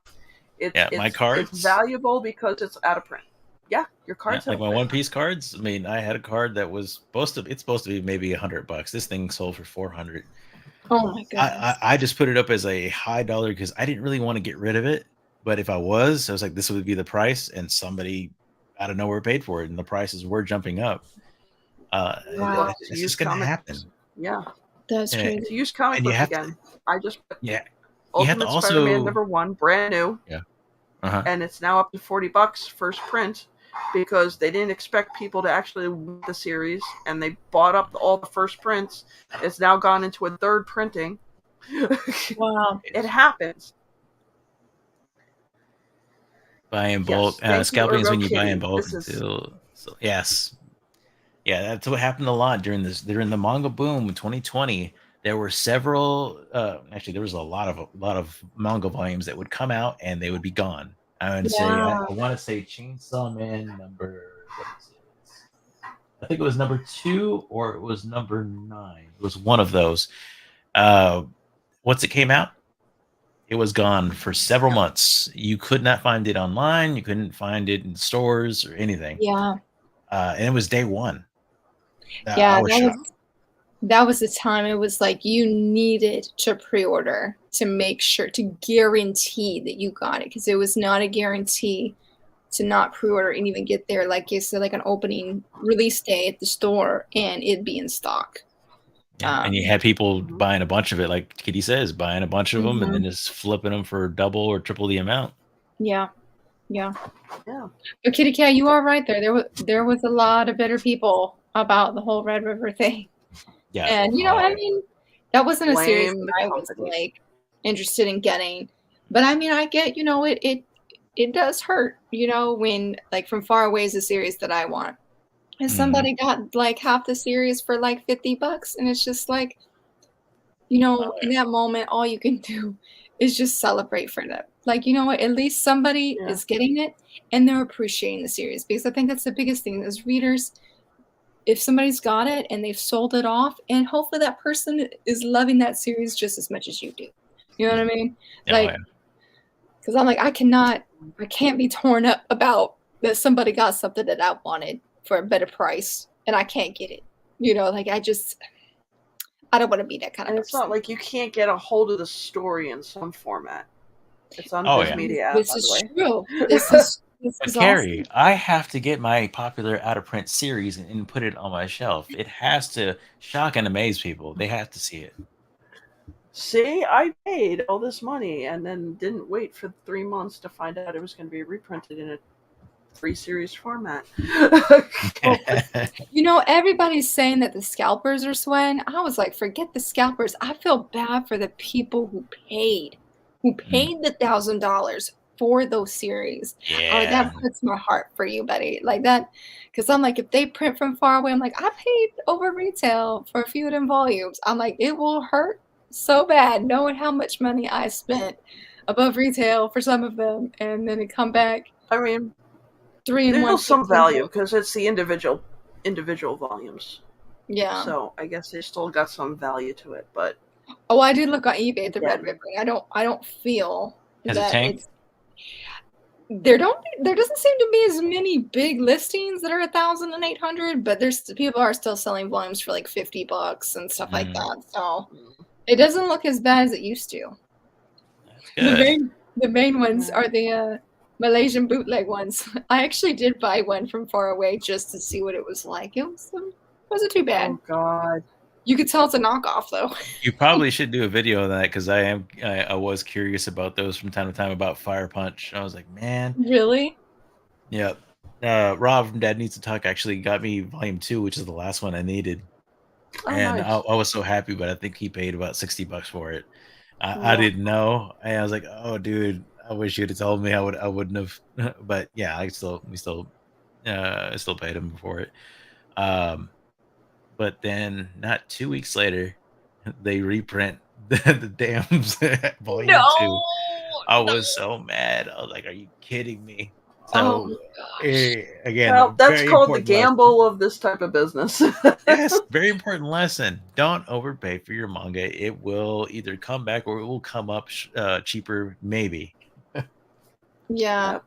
My cards. It's valuable because it's out of print. Yeah, your cards. Like my One Piece cards. I mean, I had a card that was supposed to be maybe $100. This thing sold for $400. Oh my god! I just put it up as a high dollar because I didn't really want to get rid of it. But if I was like, this would be the price, and somebody out of nowhere paid for it, and the prices were jumping up. Wow. It's just gonna happen. Yeah, that's crazy. To use comic books again. I just Ultimate Spider-Man #1, brand new. Yeah. And it's now up to $40 first print, because they didn't expect people to actually read the series, and they bought up all the first prints. It's now gone into a third printing. Wow. It happens. Buy in bulk. Scalping is when you buy in bulk. Yes. Yeah, that's what happened a lot during the manga boom in 2020. There were several. Actually, there was a lot of manga volumes that would come out and they would be gone. I want to say Chainsaw Man number. What is it? I think it was number 2 or it was number 9. It was one of those. Once it came out, it was gone for several months. You could not find it online. You couldn't find it in stores or anything. Yeah. And it was day one. That was the time. It was like you needed to pre-order to make sure, to guarantee that you got it, because it was not a guarantee to not pre-order and even get there, like you said, like an opening release day at the store and it'd be in stock. And you had people buying a bunch of it, like Kitty says, buying a bunch of them and then just flipping them for double or triple the amount. Yeah. But Kitty Cat, you are right there. There was a lot of bitter people about the whole Red River thing. Yeah. And I mean, that wasn't a series that I was like interested in getting. But I mean, I get, it does hurt, when like From Far Away is a series that I want. And somebody got like half the series for like $50, and it's just like, in that moment, all you can do is just celebrate for them. Like, you know what? At least somebody is getting it and they're appreciating the series, because I think that's the biggest thing as readers. If somebody's got it and they've sold it off, and hopefully that person is loving that series just as much as you do. You know what I mean? Because I'm like, I can't be torn up about that somebody got something that I wanted for a better price and I can't get it. I don't want to be that kind of person. It's not like you can't get a hold of the story in some format. It's on Mizz Media. This is true. This is Carrie, awesome. I have to get my popular out of print series and put it on my shelf. It has to shock and amaze people. They have to see it. See, I paid all this money and then didn't wait for 3 months to find out it was going to be reprinted in a 3-series format. Everybody's saying that the scalpers are swaying. I was like, forget the scalpers. I feel bad for the people who paid the $1,000 for those series. Yeah. That puts my heart for you, buddy. Like that, because I'm like, if they print From Far Away, I'm like, I paid over retail for a few of them volumes. I'm like, it will hurt so bad knowing how much money I spent above retail for some of them, and then it come back. I mean, 3 and 1. There's some value because it's the individual volumes. Yeah. So I guess they still got some value to it, but Oh, I did look on eBay at the Yeah. Red Ribbon. I don't feel Has it that tanked? there doesn't seem to be as many big listings that are 1,800, but people are still selling volumes for like $50 and stuff like that. So it doesn't look as bad as it used to. That's good. The main ones are the Malaysian bootleg ones. I actually did buy one from far away just to see what it was like. It wasn't too bad. Oh God. You could tell it's a knockoff though. You probably should do a video on that because I was curious about those from time to time about Fire Punch. I was like, man. Really? Yep. Rob from Dad Needs to Talk actually got me volume 2, which is the last one I needed. Oh, And nice. I was so happy, but I think he paid about $60 for it. I didn't know. And I was like, oh dude, I wish you'd have told me. I wouldn't have. But yeah, we still paid him for it. But then not 2 weeks later, they reprint the damn volume 2. I was so mad. I was like, are you kidding me? So again, well, that's called the important gamble of this type of business. yes, very important lesson. Don't overpay for your manga. It will either come back or it will come up cheaper, maybe. Yeah. Yep.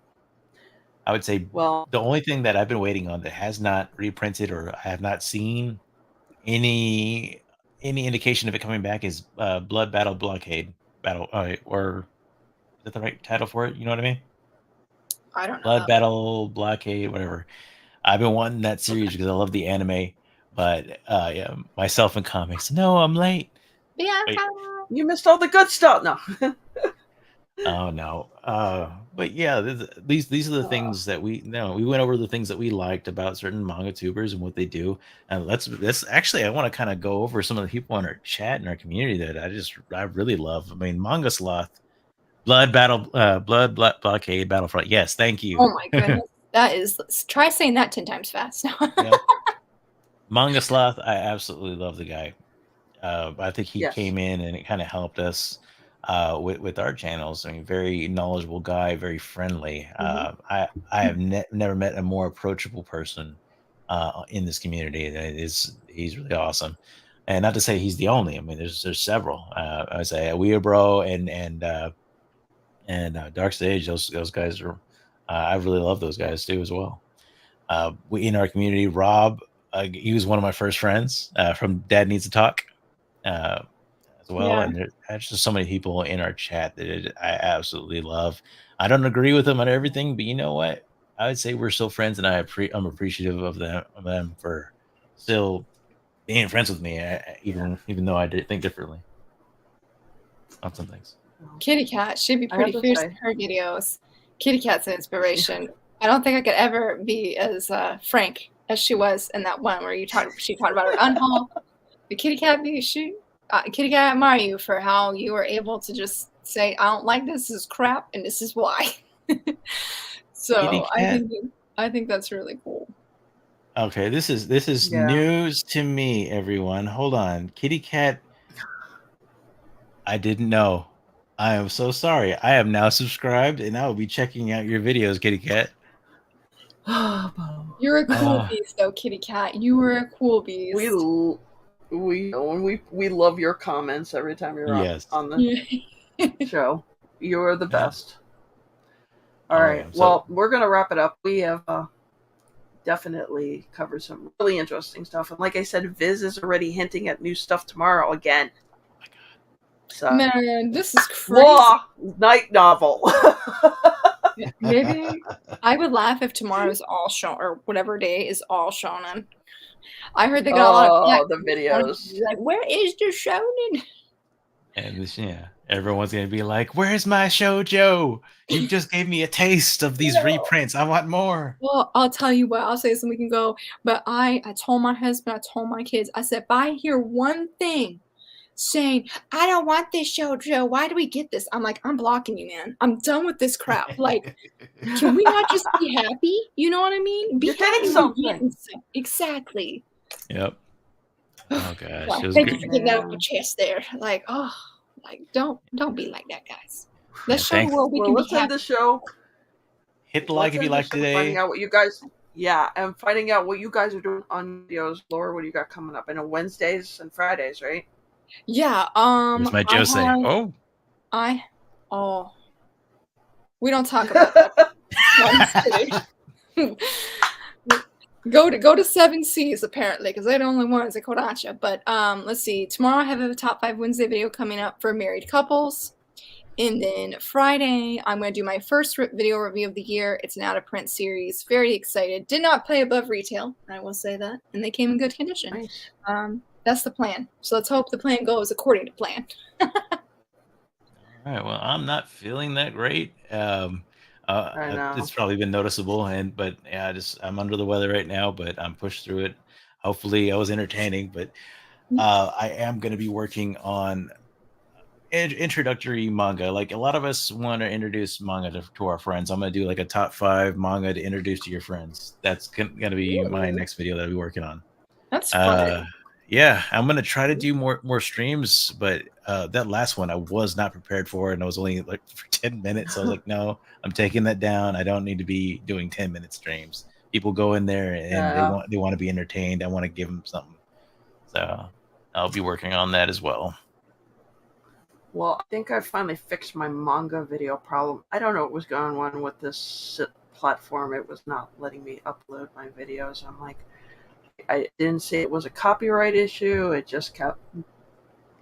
I would say Well, the only thing that I've been waiting on that has not reprinted or I have not seen any indication of it coming back is Blood Battle Blockade Battle, or is that the right title for it? You know what I mean? I don't know. Blood Battle Blockade, whatever. I've been wanting that series because I love the anime, but yeah, myself in comics. No, I'm late. Yeah. Wait. you missed all the good stuff. No. Oh no. But yeah, these are the things that we went over the things that we liked about certain manga tubers and what they do. And let's actually I want to kind of go over some of the people in our chat and our community that I really love. I mean, Manga Sloth, Blood Blockade Battlefront. Yes, thank you. Oh my goodness. That is, try saying that 10 times fast. Yep. Manga Sloth, I absolutely love the guy. I think he came in and it kind of helped us with our channels. I mean, very knowledgeable guy, very friendly. I have never met a more approachable person in this community. He's really awesome. And not to say he's the only. I mean, there's several. I would say Weeabro and Dark Stage. Those guys are. I really love those guys too as well. We in our community, Rob. He was one of my first friends from Dad Needs to Talk. As well, and there's just so many people in our chat that I absolutely love. I don't agree with them on everything, but you know what? I would say we're still friends, and I'm appreciative of them for still being friends with me, even though I did think differently on some things. Kitty Cat, she'd be pretty fierce in her videos. Kitty Cat's an inspiration. I don't think I could ever be as frank as she was in that one where she talked about her unhaul. The Kitty Cat Kitty Cat, I admire you for how you were able to just say, I don't like this is crap, and this is why. So I think that's really cool. Okay, this is news to me, everyone. Hold on. Kitty Cat, I didn't know. I am so sorry. I am now subscribed, and I will be checking out your videos, Kitty Cat. You're a cool beast, though, Kitty Cat. You were a cool beast. We love your comments every time you're on the show. You're the best. All right. Well, we're gonna wrap it up. We have definitely covered some really interesting stuff, and like I said, Viz is already hinting at new stuff tomorrow again. Oh my god! So, man, this is crazy. Night novel. Maybe I would laugh if tomorrow's all shown or whatever day is all shonen. I heard they got a lot of the videos. Like, where is the shonen? And everyone's gonna be like, "Where's my shoujo? You just gave me a taste of these reprints. I want more." Well, I'll tell you what. I'll say something we can go. But I told my husband, I told my kids, I said, if I hear one thing saying, I don't want this shoujo, why do we get this? I'm like, I'm blocking you, man. I'm done with this crap. Like, can we not just be happy? You know what I mean? You're getting something. Exactly. Yep. Oh gosh. Well, thanks for getting that off my chest there. Like, don't be like that, guys. Let's show the world we can be happy. End the show. Hit the like if you like today. Finding out what you guys, and finding out what you guys are doing on videos. Laura, what do you got coming up? I know Wednesdays and Fridays, right? Yeah. Where's my Jose? We don't talk about that. No, I'm just kidding. Go to 7 Seas apparently, because they're the only ones at Kodansha. But let's see. Tomorrow I have a top 5 Wednesday video coming up for married couples. And then Friday, I'm going to do my first video review of the year. It's an out-of-print series. Very excited. Did not pay above retail, I will say that. And they came in good condition. Nice. That's the plan. So let's hope the plan goes according to plan. All right. Well, I'm not feeling that great. I know. It's probably been noticeable, but yeah, I'm under the weather right now, but I'm pushed through it. Hopefully, I was entertaining, but I am going to be working on introductory manga. Like a lot of us want to introduce manga to our friends. I'm going to do like a top 5 manga to introduce to your friends. That's going to be my next video that I'll be working on. That's fun. Yeah, I'm going to try to do more streams, but that last one I was not prepared for, and I was only like for 10 minutes. So I was like, no, I'm taking that down. I don't need to be doing 10-minute streams. People go in there and they want to be entertained. I want to give them something. So I'll be working on that as well. Well, I think I finally fixed my manga video problem. I don't know what was going on with this platform. It was not letting me upload my videos. I'm like, I didn't say it was a copyright issue. It just kept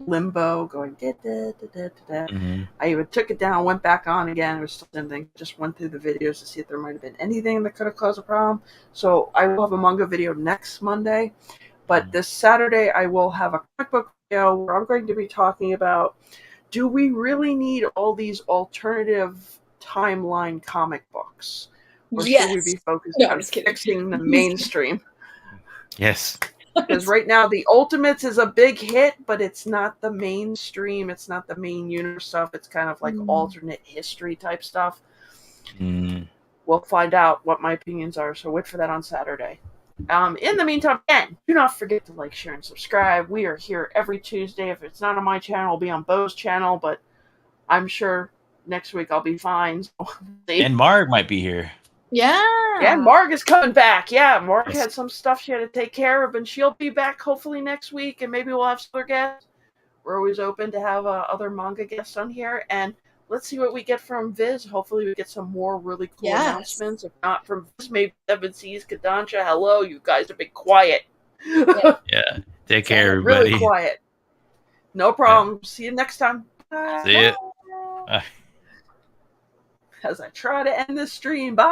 limbo going. Mm-hmm. I even took it down, went back on again. It was still the same thing. Just went through the videos to see if there might have been anything that could have caused a problem. So I will have a manga video next Monday. But this Saturday, I will have a comic book video where I'm going to be talking about, do we really need all these alternative timeline comic books? Or should we be focused on fixing the mainstream? Yes. Because right now, the Ultimates is a big hit, but it's not the mainstream. It's not the main universe stuff. It's kind of like alternate history type stuff. We'll find out what my opinions are, so wait for that on Saturday. In the meantime, again, do not forget to like, share, and subscribe. We are here every Tuesday. If it's not on my channel, it'll be on Bo's channel, but I'm sure next week I'll be fine. So and Marg might be here. Yeah. And Marg is coming back. Yeah, Marg had some stuff she had to take care of, and she'll be back hopefully next week, and maybe we'll have some other guests. We're always open to have other manga guests on here, and let's see what we get from Viz. Hopefully we get some more really cool announcements. If not from Viz, maybe 7 Seas, Kodansha. Hello, you guys have been quiet. Yeah. Take care, everybody. Really quiet. No problem. See you next time. See ya. As I try to end this stream. Bye.